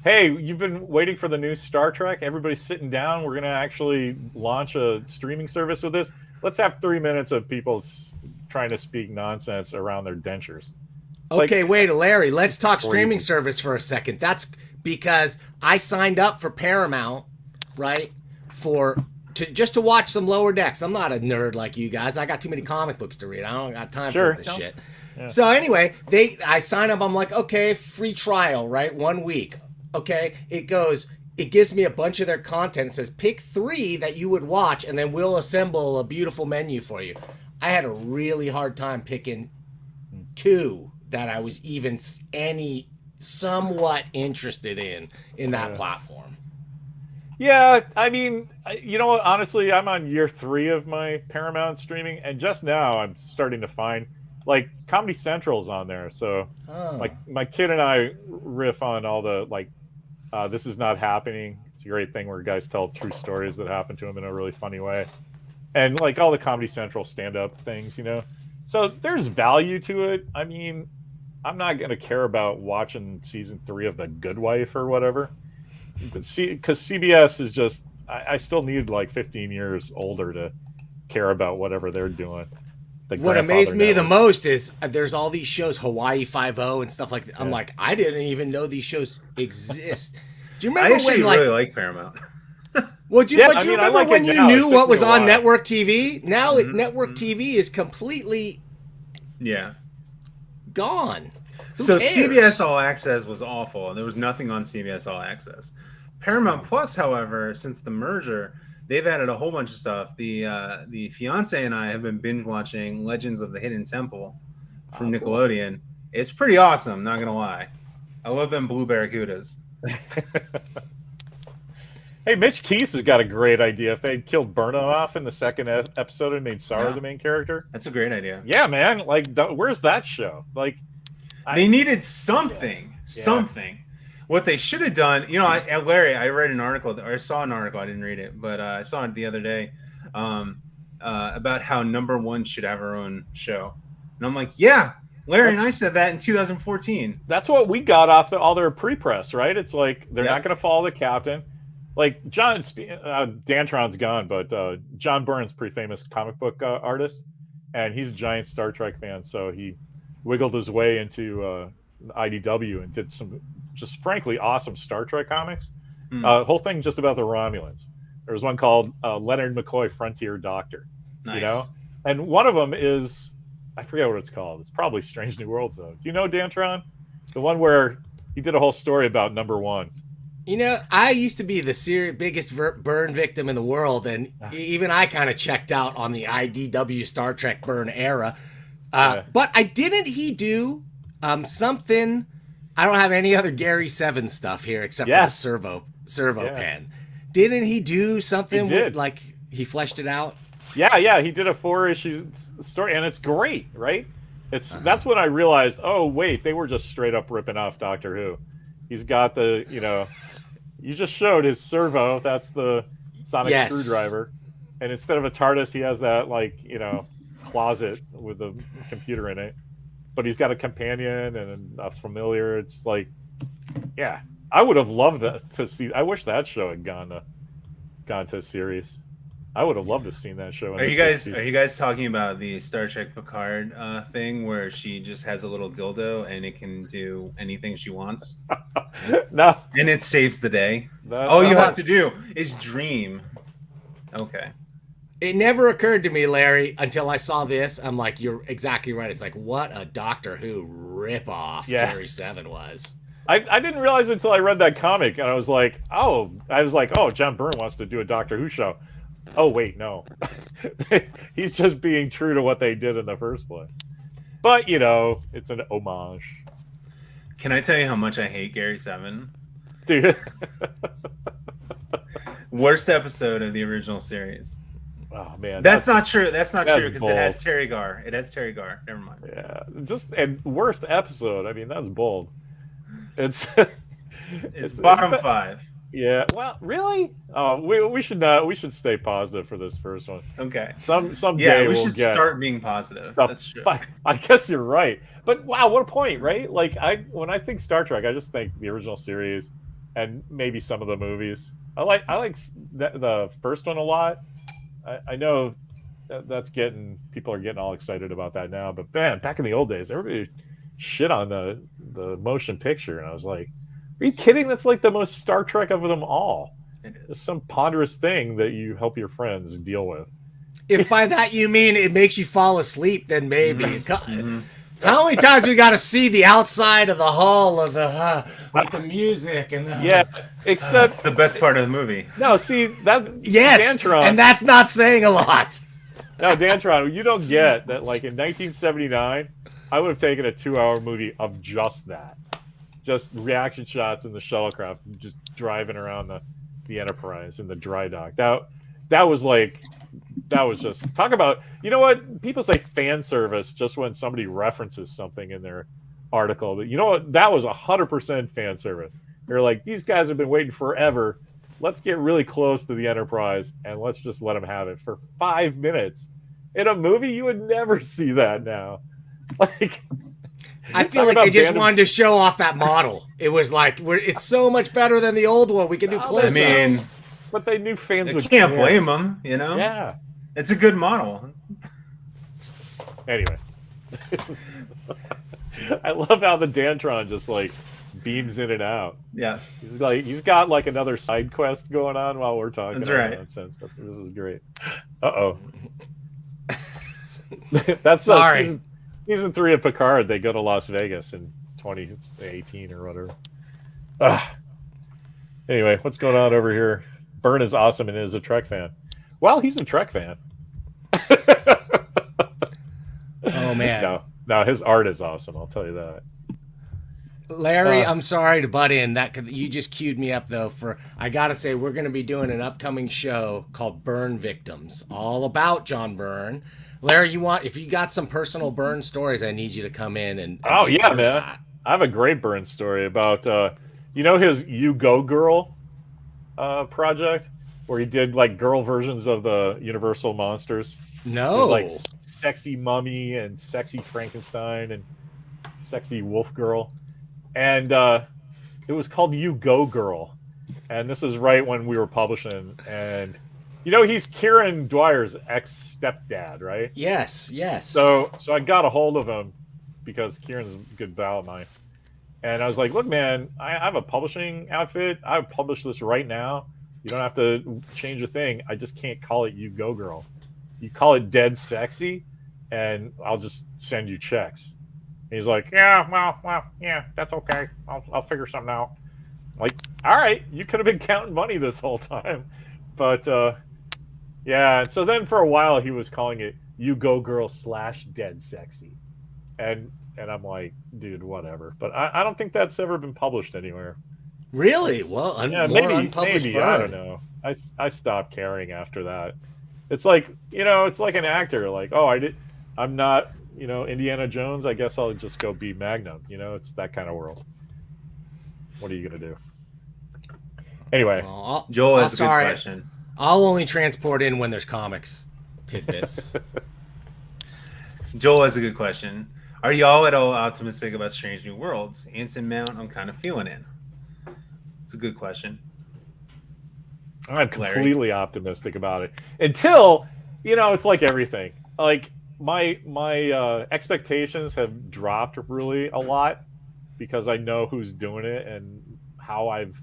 Hey, you've been waiting for the new Star Trek. Everybody's sitting down. We're gonna actually launch a streaming service with this. Let's have 3 minutes of people trying to speak nonsense around their dentures. Okay, wait, Larry. Let's talk crazy. Streaming service for a second. That's because I signed up for Paramount, right? Just to watch some Lower Decks. I'm not a nerd like you guys. I got too many comic books to read. I don't got time for this shit. Yeah. So anyway, I sign up. I'm like, okay, free trial, right? 1 week. Okay, it gives me a bunch of their content. It says pick 3 that you would watch, and then we'll assemble a beautiful menu for you. I had a really hard time picking 2 that I was even somewhat interested in that platform. Yeah, I mean, you know what? Honestly, I'm on year 3 of my Paramount streaming, and just now I'm starting to find, like, Comedy Central's on there. So, my kid and I riff on all the, like, This Is Not Happening. It's a great thing where guys tell true stories that happen to them in a really funny way. And, like, all the Comedy Central stand-up things, So, there's value to it. I mean, I'm not going to care about watching season 3 of The Good Wife or whatever. But because CBS is just, I still need like 15 years older to care about whatever they're doing. What amazed me the most is there's all these shows, Hawaii Five-0 and stuff like that. I'm like, I didn't even know these shows exist. Do you remember I actually really like Paramount. But you remember when you knew what was on network TV? Now network TV is completely gone. So CBS All Access was awful, and there was nothing on CBS All Access. Paramount Plus, however, since the merger, they've added a whole bunch of stuff. The fiance and I have been binge watching Legends of the Hidden Temple from Nickelodeon. Cool. It's pretty awesome, not gonna lie. I love them blue barracudas. Hey, Mitch Keith has got a great idea. If they had killed Burna off in the second episode and made Sarah the main character, that's a great idea. Yeah, man. Like, where's that show? Like, they neaded something. Something. What they should have done, Larry, I read an article, or I saw an article, I didn't read it, but I saw it the other day, about how Number One should have her own show. And I'm like, yeah, Larry and I said that in 2014. That's what we got off all their pre-press, right? It's like, they're not going to follow the captain. Like, Dantron's gone, but John Byrne's pretty famous comic book artist, and he's a giant Star Trek fan, so he wiggled his way into IDW and did some just frankly awesome Star Trek comics. Whole thing just about the Romulans. There was one called Leonard McCoy Frontier Doctor. Nice. And one of them is, I forget what it's called. It's probably Strange New Worlds though. Do you know Dantron? The one where he did a whole story about Number One. I used to be the biggest burn victim in the world, and even I kind of checked out on the IDW Star Trek burn era. But didn't he do something? I don't have any other Gary Seven stuff here except for the servo pen. Didn't he do something with, like, he fleshed it out? Yeah, he did a 4-issue story, and it's great, right? That's when I realized, oh wait, they were just straight up ripping off Doctor Who. He's got the, you just showed his servo. That's the sonic screwdriver, and instead of a TARDIS, he has that, like, closet with a computer in it. But he's got a companion and a familiar. It's like, yeah, I would have loved that to see. I wish that show had gone to a series. I would have loved to have seen that show. Are you guys talking about the Star Trek Picard thing where she just has a little dildo and it can do anything she wants? No, and it saves the day. All you have to do is dream. Okay. It never occurred to me, Larry, until I saw this. I'm like, you're exactly right. It's like, what a Doctor Who ripoff Gary Seven was. I didn't realize it until I read that comic, and I was like, oh, John Byrne wants to do a Doctor Who show. Oh, wait, no. He's just being true to what they did in the first place. But, it's an homage. Can I tell you how much I hate Gary Seven? Dude. Worst episode of the original series. Oh, man. That's not true. That's not true because bold. it has Terry Garr. Never mind. Yeah. And worst episode. I mean, that's bold. It's bottom 5. Yeah. Well, really? Oh, we should not. We should stay positive for this first one. Okay. Some yeah, day we we'll should start being positive. That's true. I guess you're right. But wow, what a point, right? Like when I think Star Trek, I just think the original series and maybe some of the movies. I like the first one a lot. I know that's people are getting all excited about that now, but man, back in the old days, everybody shit on the motion picture, and I was like, are you kidding? That's like the most Star Trek of them all. It's some ponderous thing that you help your friends deal with. If by that you mean it makes you fall asleep, then maybe. Mm-hmm. How many times we got to see the outside of the hull of the with the music and except it's the best part of the movie. No, see that's Dantron, and that's not saying a lot. No, Dantron, you don't get that. Like in 1979, I would have taken a 2-hour movie of just that, just reaction shots in the shuttlecraft, just driving around the Enterprise in the dry dock. That was just talk about, you know what, people say fan service just when somebody references something in their article, but you know what, that was 100% fan service. They're like, these guys have been waiting forever, let's get really close to the Enterprise and let's just let them have it for 5 minutes. In a movie, you would never see that now. Like, I feel like they just wanted to show off that model. It was like, it's so much better than the old one, we can do close-ups. I mean, but they knew fans would. Can't blame them, Yeah, it's a good model. Anyway, I love how the Dantron just like beams in and out. Yeah, he's got like another side quest going on while we're talking. That's right. Nonsense. This is great. Uh-oh. That's sorry. Season 3 of Picard. They go to Las Vegas in 2018 or whatever. Anyway, what's going on over here? Byrne is awesome and is a Trek fan. Well, he's a Trek fan. Oh man! No, his art is awesome. I'll tell you that. Larry, I'm sorry to butt in. You just queued me up though. I gotta say, we're going to be doing an upcoming show called Byrne Victims, all about John Byrne. Larry, if you got some personal Byrne stories, I need you to come in and oh yeah, man. I have a great Byrne story about his You Go Girl project where he did like girl versions of the Universal monsters. No, like sexy mummy and sexy Frankenstein and sexy wolf girl, and it was called You Go Girl, and this is right when we were publishing, and he's Kieran Dwyer's ex-stepdad, right? Yes. So I got a hold of him because Kieran's a good pal of mine, and I was like, look, man, I have a publishing outfit. I would publish this right now. You don't have to change a thing. I just can't call it You Go Girl. You call it Dead Sexy, and I'll just send you checks. And he's like, yeah, well, yeah, that's okay. I'll figure something out. I'm like, all right, you could have been counting money this whole time. But, yeah, so then for a while he was calling it You Go Girl / Dead Sexy. and I'm like, dude, whatever. But I don't think that's ever been published anywhere. Really? Well, Yeah, more maybe unpublished I burn. don't know. I stopped caring after that. It's like, it's like an actor. Like, oh, I'm not, Indiana Jones. I guess I'll just go be Magnum. It's that kind of world. What are you gonna do? Anyway, Well, Joel has a good question. I'll only transport in when there's comics tidbits. Joel has a good question. Are y'all at all optimistic about Strange New Worlds? Anson Mount, I'm kind of feeling it. It's a good question. I'm completely optimistic about it until, it's like everything. Like my expectations have dropped really a lot because I know who's doing it and how I've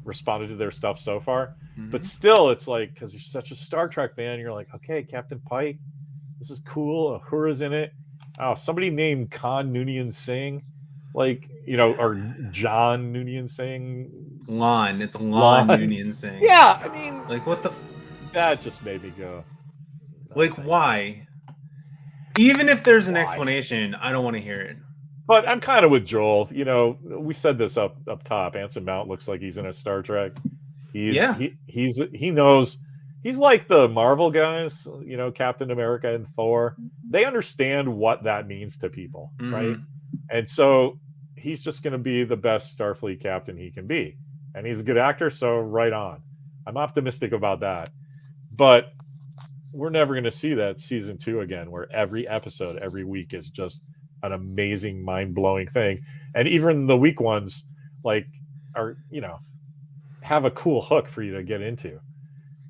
responded to their stuff so far. Mm-hmm. But still, it's like, because you're such a Star Trek fan, you're like, okay, Captain Pike, this is cool. Uhura's in it. Oh, somebody named Khan Noonien Singh, like, or John Noonien Singh. Lon. It's Lon Noonien Singh. Yeah, I mean, like, what the? That just made me go. Like, why? Even if there's an explanation, I don't want to hear it. But I'm kind of with Joel. We said this up top. Anson Mount looks like he's in a Star Trek. He knows. He's like the Marvel guys, Captain America and Thor. They understand what that means to people, right? And so he's just going to be the best Starfleet captain he can be. And he's a good actor, so right on. I'm optimistic about that. But we're never going to see that season 2 again, where every episode, every week is just an amazing, mind-blowing thing. And even the weak ones, like, are, have a cool hook for you to get into.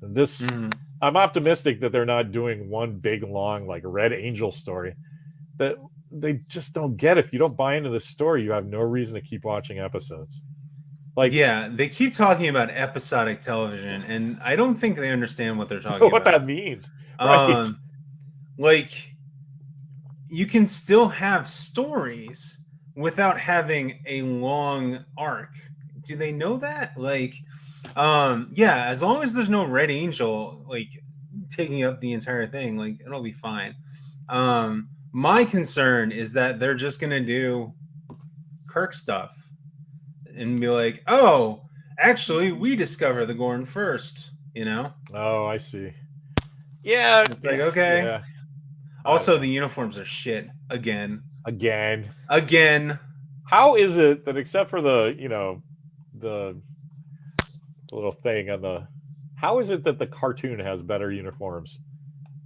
This, I'm optimistic that they're not doing one big, long, like, Red Angel story that they just don't get. If you don't buy into the story, you have no reason to keep watching episodes. Like, yeah, they keep talking about episodic television, and I don't think they understand what they're talking what about. That means. Right. Like, you can still have stories without having a long arc. Do they know that? Like, yeah, as long as there's no Red Angel, like, taking up the entire thing, like, it'll be fine. My concern is that they're just going to do Kirk stuff and be like, oh, actually, we discover the Gorn first, Oh, I see. Yeah. It's like, okay. Yeah. Also, the uniforms are shit. Again. How is it that, except for the little thing on the, how is it that the cartoon has better uniforms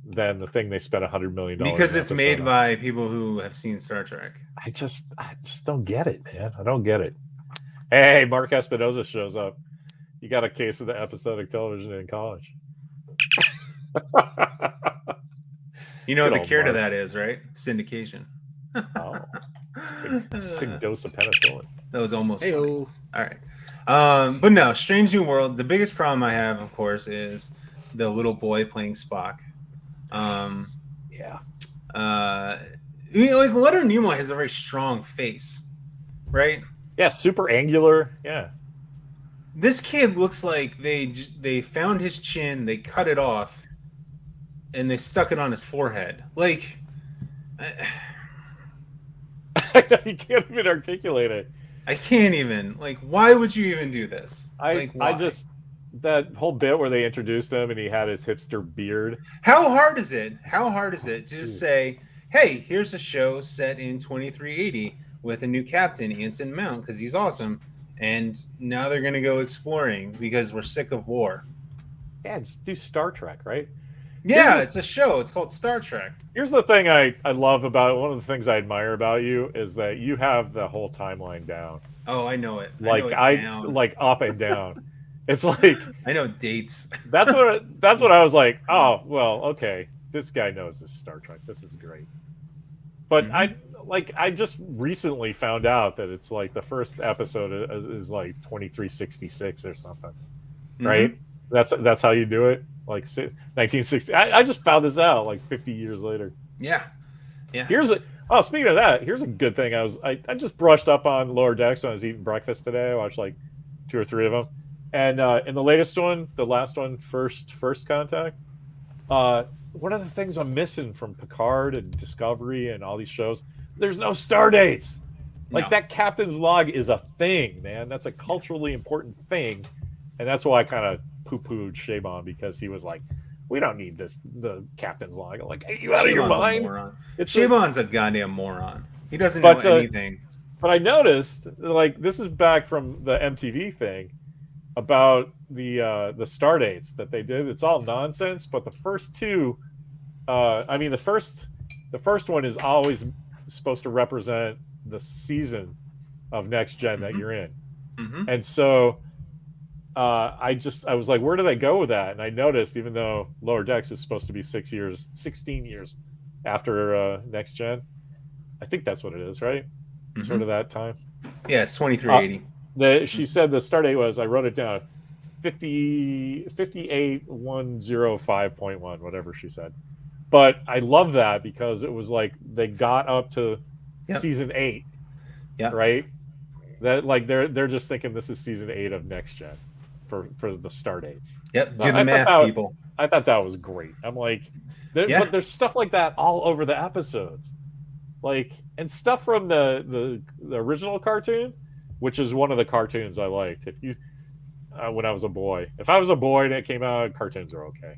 than the thing they spent $100 million? Because it's made by people who have seen Star Trek. I just don't get it, man. I don't get it. Hey, Mark Espinosa shows up. You got a case of the episodic television in college. You know what the cure to that is, right? Syndication. Oh, big dose of penicillin. That was almost Hey-o. All right. But no, Strange New World. The biggest problem I have, of course, is the little boy playing Spock. Yeah. Like Leonard Nimoy has a very strong face, right? Yeah, super angular. Yeah. This kid looks like they found his chin, they cut it off, and they stuck it on his forehead. Like, you can't even articulate it. I can't even. Like, why would you even do this? I just, that whole bit where they introduced him and he had his hipster beard. How hard is it to just say, hey, here's a show set in 2380 with a new captain, Anson Mount, because he's awesome, and now they're going to go exploring because we're sick of war. Yeah, just do Star Trek, right? Yeah, it's a show. It's called Star Trek. Here's the thing I love about, one of the things I admire about you is that you have the whole timeline down. Oh, I know it. Like like up and down. It's like, I know dates. That's what I was like. Oh, well, okay. This guy knows this Star Trek. This is great. But I just recently found out that it's like the first episode is like 2366 or something, right? That's how you do it. Like 1960. I just found this out like 50 years later. Yeah. Speaking of that, here's a good thing. I just brushed up on Lower Decks when I was eating breakfast today. I watched like 2 or 3 of them, and in the latest one, the last one, First Contact. One of the things I'm missing from Picard and Discovery and all these shows, there's no star dates. Like No. that captain's log is a thing, man. That's a culturally important thing, and that's why I kind of poo-pooed Shaban because he was like, "We don't need the captain's log." I'm like, "Are you out of your Shaban's a mind?" moron. It's Shaban's a goddamn moron. He doesn't know anything. But I noticed, like, this is back from the MTV thing about the star dates that they did. It's all nonsense, but the first two, the first one is always supposed to represent the season of Next Gen that you're in, and so I was like, where do they go with that? And I noticed, even though Lower Decks is supposed to be 16 years after Next Gen, I think that's what it is, right? Sort of that time. Yeah, it's 2380. She said the start date was, I wrote it down, 58105.1, whatever she said. But I love that because it was like they got up to season 8. Yeah. Right? That like they're just thinking this is season 8 of Next Gen for the star dates. Yep. Do the math, people. I thought that was great. I'm like, but there's stuff like that all over the episodes. Like, and stuff from the original cartoon, which is one of the cartoons I liked. If you when I was a boy, if I was a boy and it came out, cartoons are okay.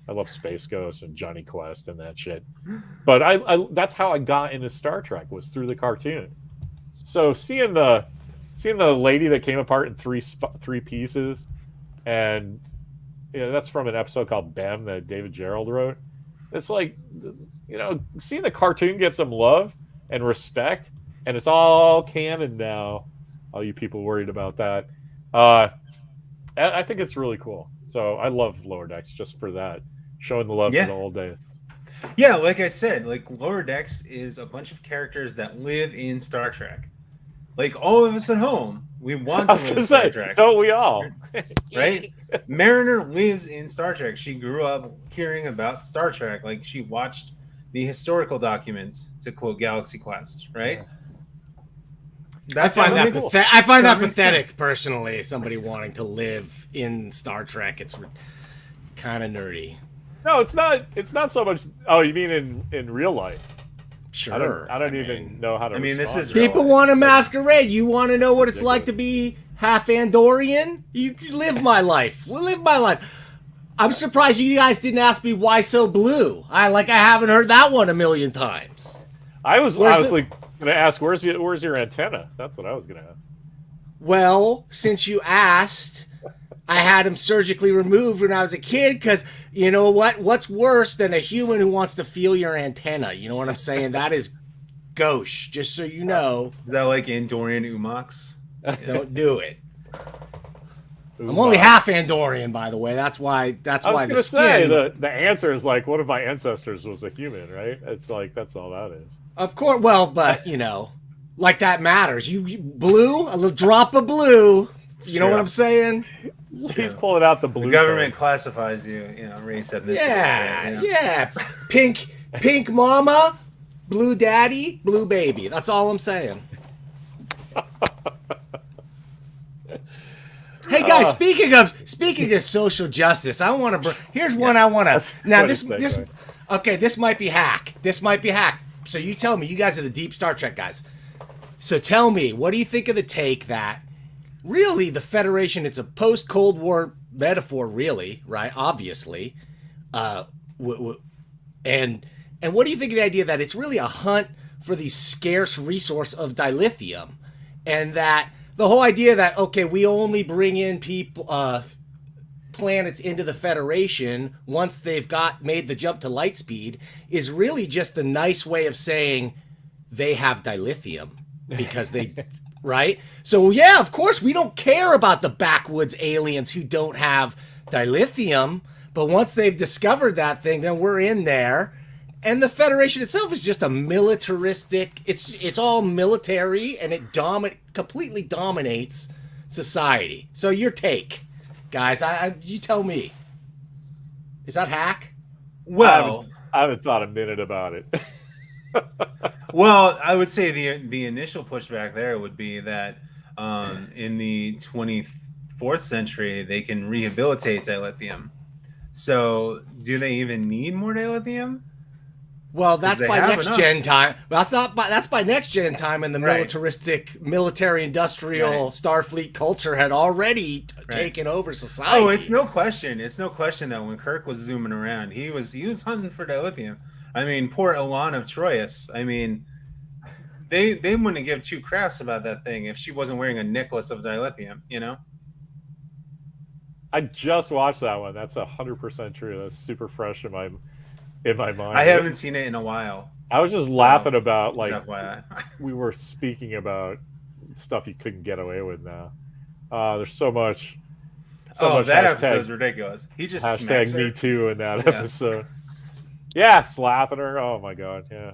I love Space Ghost and Johnny Quest and that shit. But I that's how I got into Star Trek, was through the cartoon. So seeing the lady that came apart in three pieces, and that's from an episode called Bem that David Gerald wrote. It's like, seeing the cartoon get some love and respect, and it's all canon now. All you people worried about that. I think it's really cool. So I love Lower Decks just for that, showing the love to the old days. Yeah, like I said, like Lower Decks is a bunch of characters that live in Star Trek. Like all of us at home, we want to live in Star Trek. Don't we all? Right? Mariner lives in Star Trek. She grew up hearing about Star Trek. Like she watched the historical documents, to quote Galaxy Quest, right? I find that pathetic, personally. Somebody wanting to live in Star Trek, it's kind of nerdy. No, it's not. It's not so much. Oh, you mean in real life? Sure. I don't even know how to. This is people want to masquerade. You want to know what it's like to be half Andorian? You live my life. Live my life. I'm surprised you guys didn't ask me why so blue. I haven't heard that one a million times. I was honestly going to ask, where's your antenna? That's what I was going to ask. Well, since you asked, I had him surgically removed when I was a kid, because you know what? What's worse than a human who wants to feel your antenna? You know what I'm saying? That is gauche, just so you know. Is that like Andorian Umox? Don't do it. I'm only half Andorian, by the way. That's why. I was going to say the answer is like, what if my ancestors was a human, right? It's like that's all that is. Of course. Well, but like that matters. You blue, a little drop of blue. You know what I'm saying? He's pulling out the blue. The government classifies you, race ethnicity. Yeah. Pink mama, blue daddy, blue baby. That's all I'm saying. Hey guys, speaking of social justice, I want to. Here's one I want to. Now this might be hack. So you tell me. You guys are the deep Star Trek guys. So tell me, what do you think of the take that really the Federation? It's a post-Cold War metaphor, really, right? Obviously, and what do you think of the idea that it's really a hunt for the scarce resource of dilithium, and that the whole idea that, okay, we only bring in people, planets into the Federation once they've made the jump to light speed is really just the nice way of saying they have dilithium because they, right? So yeah, of course we don't care about the backwoods aliens who don't have dilithium, but once they've discovered that thing, then we're in there. And the Federation itself is just a militaristic. It's all military, and it completely dominates society. So your take, guys, you tell me. Is that hack? Well, I haven't thought a minute about it. Well, I would say the initial pushback there would be that in the 24th century they can rehabilitate dilithium. So, do they even need more dilithium? Well, that's they by have next enough. gen time. That's by next gen time, and the Right. militaristic, military-industrial Starfleet culture had already taken over society. Oh, it's no question. It's no question that when Kirk was zooming around, he was hunting for dilithium. I mean, poor Elan of Troyes. I mean, they wouldn't give two craps about that thing if she wasn't wearing a necklace of dilithium. You know. I just watched that one. That's 100% true. That's super fresh in my mind. I haven't seen it in a while. I was just laughing about like FYI. we were speaking about stuff you couldn't get away with now. There's so much. That hashtag, episode's ridiculous. He just smacks her. #Me Too in that Yeah. episode. Yeah, slapping her. Oh my god. Yeah.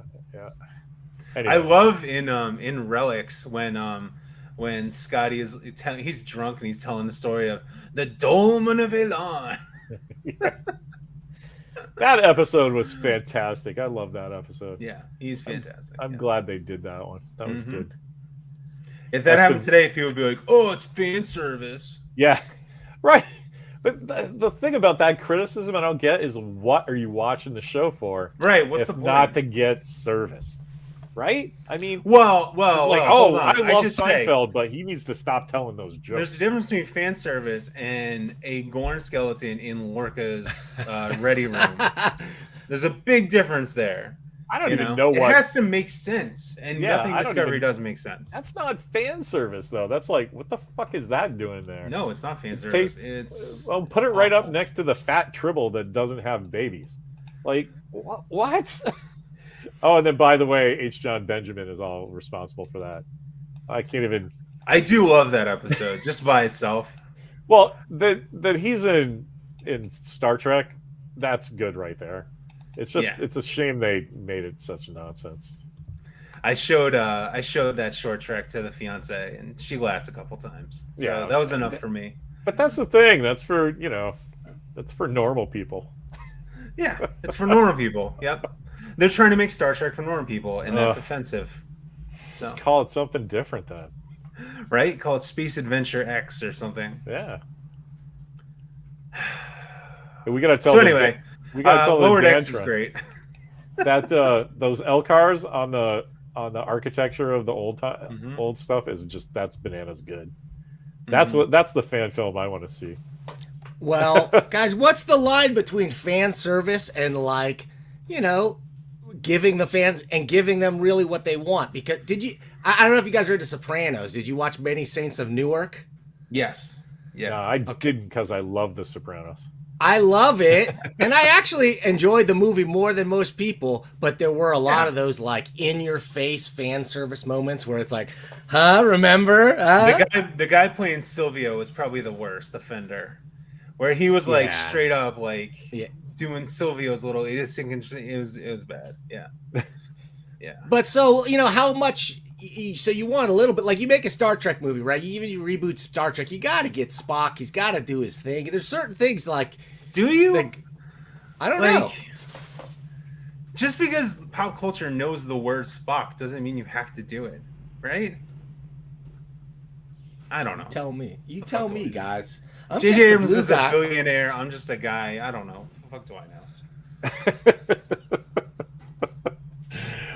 Anyway. I love in Relics when Scotty is he's drunk and he's telling the story of the Dolmen of Elan. That episode was fantastic. I love that episode. Yeah, he's fantastic. I'm glad they did that one. That was good. If that happened today, people would be like, "Oh, it's fan service." Yeah, right. But the thing about that criticism I don't get is, what are you watching the show for? Right. What's if the point? not to get serviced? Right? I mean, well, it's like, hold I on. love should say, Seinfeld, but he needs to stop telling those jokes. there's a difference between fan service and a Gorn skeleton in Lorca's ready room. There's a big difference there. I don't even know what it has to make sense, and Yeah, nothing I don't Discovery even- does make sense. That's not fan service, though. That's like, what the fuck is that doing there? No, it's not fan It service. takes- It's Well, put it right up awful. next to the fat Tribble that doesn't have babies. Like, what? Oh, and then, by the way, H. John Benjamin is all responsible for that. I can't even... I do love that episode just by itself. Well, that he's in Star Trek, that's good right there. It's just, it's a shame they made it such nonsense. I showed that short trek to the fiance, and she laughed a couple times. So Yeah. that was enough for me. But that's the thing. That's for, that's for normal people. Yeah, it's for normal people. Yep, they're trying to make Star Trek for normal people, and that's offensive. So, Just call it something different then. right? Call it Space Adventure X or something. Yeah. We gotta tell. So anyway, we gotta tell Lower the Decks is Dantra great. that those LCARs on the architecture of the old stuff is just, that's bananas good. That's that's the fan film I want to see. Well, guys, what's the line between fan service and, like, giving the fans and giving them really what they want? Because I don't know if you guys heard The Sopranos. Did you watch Many Saints of Newark? Yes. Yeah. No, I didn't, because I love The Sopranos. I love it, and I actually enjoyed the movie more than most people, but there were a lot of those, like, in-your-face fan service moments where it's like, remember? The guy playing Silvio was probably the worst offender, where he was like straight up like doing Silvio's little idiosyncrasy. It was bad. Yeah. Yeah. But so, how much... So you want a little bit, like, you make a Star Trek movie, right? You reboot Star Trek, you got to get Spock. He's got to do his thing. There's certain things like... Do you? Like, I don't know. Just because pop culture knows the word Spock doesn't mean you have to do it, right? I don't know. Tell me. You tell me, guys. I'm J.J. just a Abrams blue is guy. a billionaire. I'm just a guy. I don't know. What the fuck do I know?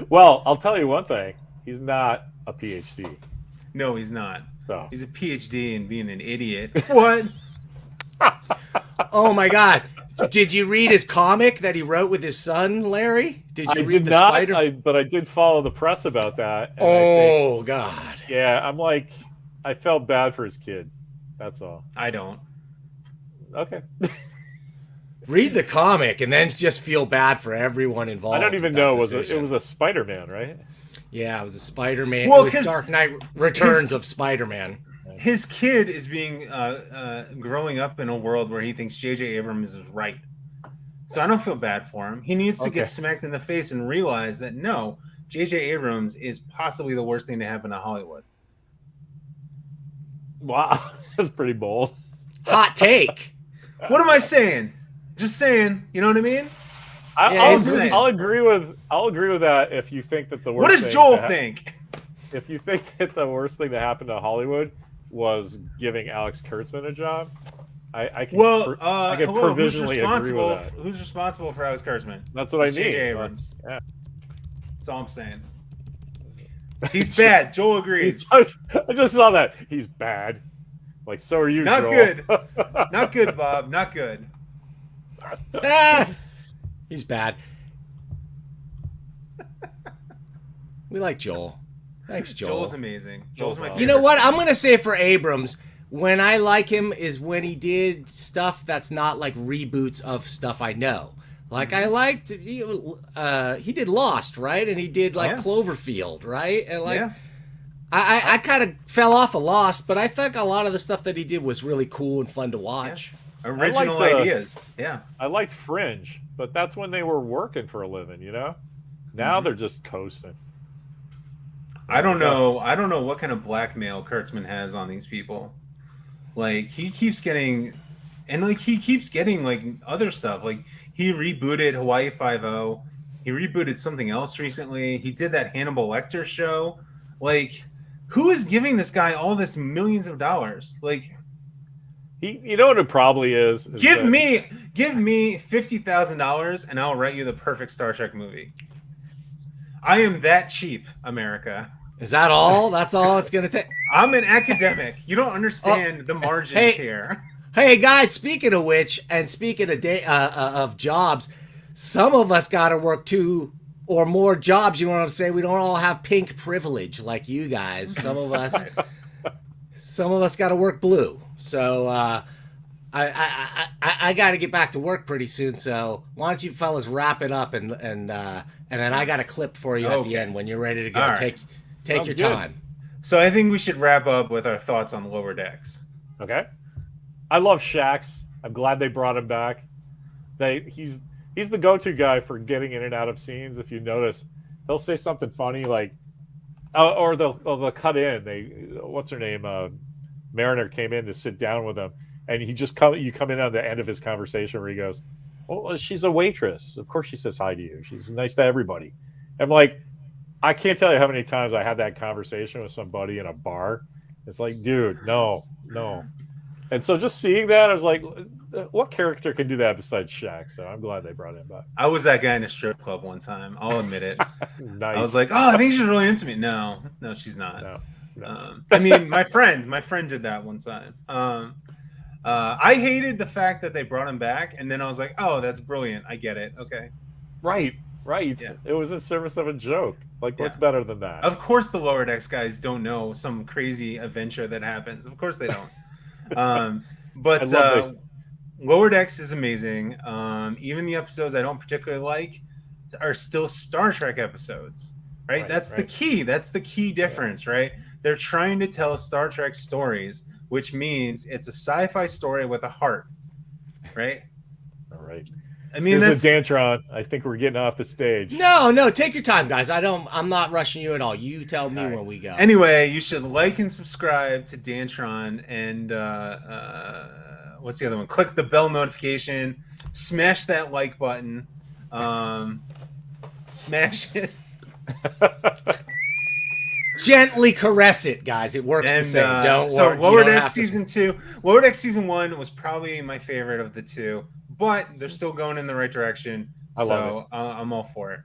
Well, I'll tell you one thing. He's not a PhD. No, he's not. So He's a PhD in being an idiot. What? Oh my God! Did you read his comic that he wrote with his son, Larry? Did you I read did the not, Spider? but I did follow the press about that. And Oh God! I'm like, I felt bad for his kid. That's all. I don't. Okay. Read the comic and then just feel bad for everyone involved. I don't even with that know. It decision. was a Spider-Man, right? Yeah, it was a Spider-Man. Well, It was 'cause Dark Knight Returns of Spider-Man. His kid is being growing up in a world where he thinks J.J. Abrams is right. So I don't feel bad for him. He needs to get smacked in the face and realize that no, J.J. Abrams is possibly the worst thing to happen to Hollywood. Wow, that's pretty bold. Hot take. What am I saying? Just saying. You know what I mean? I'll agree with that if you think that the worst. What does Joel think? If you think that the worst thing that happened to Hollywood was giving Alex Kurtzman a job, I can I can provisionally agree with that. Who's responsible for Alex Kurtzman? That's what I mean. J.J. Abrams. Yeah. That's all I'm saying. He's bad. Joel agrees. I just saw that. He's bad. Like, so are you, Not Joel. good. Not good, Bob. Not good. He's bad. We like Joel. Thanks, Joel. Joel's amazing. Joel's my favorite. You know what? I'm going to say for Abrams, when I like him is when he did stuff that's not like reboots of stuff I know. Like I liked, he did Lost, right? And he did like Cloverfield, right? And like, I kind of fell off of Lost, but I think a lot of the stuff that he did was really cool and fun to watch. Yeah. Original ideas. Yeah. I liked Fringe, but that's when they were working for a living, you know? Now they're just coasting. I don't know what kind of blackmail Kurtzman has on these people. Like he keeps getting like other stuff. Like he rebooted Hawaii Five-0. He rebooted something else recently. He did that Hannibal Lecter show. Like, who is giving this guy all this millions of dollars? Like, you know what it probably is give me $50,000 and I'll write you the perfect Star Trek movie. I am that cheap, America. Is that all? That's all it's going to take? I'm an academic. You don't understand the margins here. Hey, guys, speaking of which, and speaking of jobs, some of us got to work 2 or more jobs. You know what I'm saying? We don't all have pink privilege like you guys. Some of us got to work blue. So I got to get back to work pretty soon. So why don't you fellas wrap it up and then I got a clip for you at the end when you're ready to go. All right. Take your time. So I think we should wrap up with our thoughts on Lower Decks. Okay. I love Shax. I'm glad they brought him back. He's the go-to guy for getting in and out of scenes. If you notice, he'll say something funny like, or they'll cut in. What's her name? Mariner came in to sit down with him, and you come in on the end of his conversation where he goes, "Well, she's a waitress. Of course she says hi to you. She's nice to everybody." I'm like, I can't tell you how many times I had that conversation with somebody in a bar. It's like, dude, no. And so just seeing that, I was like, what character can do that besides Shaq? So I'm glad they brought him back. I was that guy in a strip club one time. I'll admit it. Nice. I was like, oh, I think she's really into me. No, she's not. No. I mean, my friend did that one time. I hated the fact that they brought him back, and then I was like, oh, that's brilliant. I get it. Okay. Right. Yeah. It was in service of a joke. Like, what's better than that? Of course the Lower Decks guys don't know some crazy adventure that happens. Of course they don't. But Lower Decks is amazing. Even the episodes I don't particularly like are still Star Trek episodes, right? That's the key. That's the key difference, right? They're trying to tell Star Trek stories, which means it's a sci-fi story with a heart, right? All right. I mean, there's a Dantron. I think we're getting off the stage. No, take your time, guys. I'm not rushing you at all. You tell me when we go. Anyway, you should like and subscribe to Dantron, and what's the other one? Click the bell notification, smash that like button, smash it. Gently caress it, guys. It works the same. Don't worry. So Lower Decks season 2, Lower Decks season 1 was probably my favorite of the two, but they're still going in the right direction. I love it. I'm all for it.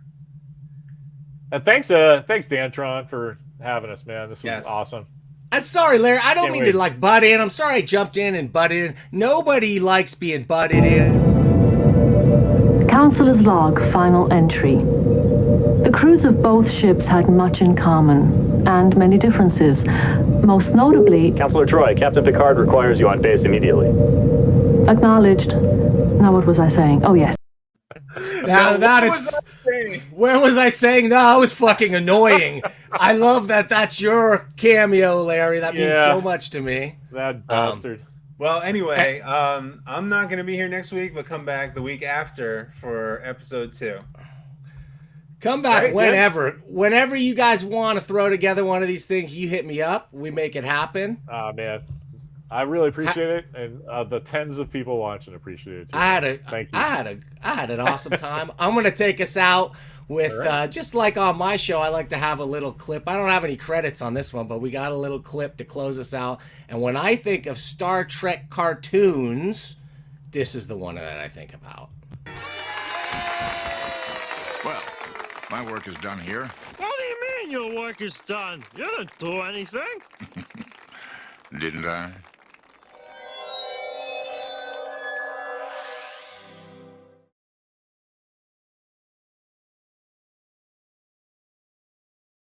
And thanks Dantron for having us, man. This was awesome. I'm sorry, Larry. I don't mean to like butt in. I'm sorry I jumped in and butted in. Nobody likes being butted in. Counselor's log, final entry. The crews of both ships had much in common, and many differences. Most notably... Counselor Troy, Captain Picard requires you on base immediately. Acknowledged. Now what was I saying? Oh, yes. Where was I saying? No, I was fucking annoying. I love that's your cameo, Larry. That means so much to me. That bastard. Well, anyway, I'm not going to be here next week, but come back the week after for episode 2. Come back whenever you guys want to throw together one of these things. You hit me up. We make it happen. Oh man, I really appreciate it, and the tens of people watching appreciate it too. Thank you. I had an awesome time. I'm gonna take us out with just like on my show. I like to have a little clip. I don't have any credits on this one, but we got a little clip to close us out. And when I think of Star Trek cartoons, this is the one that I think about. Well, My work is done here. What do you mean your work is done? You didn't do anything. Didn't I?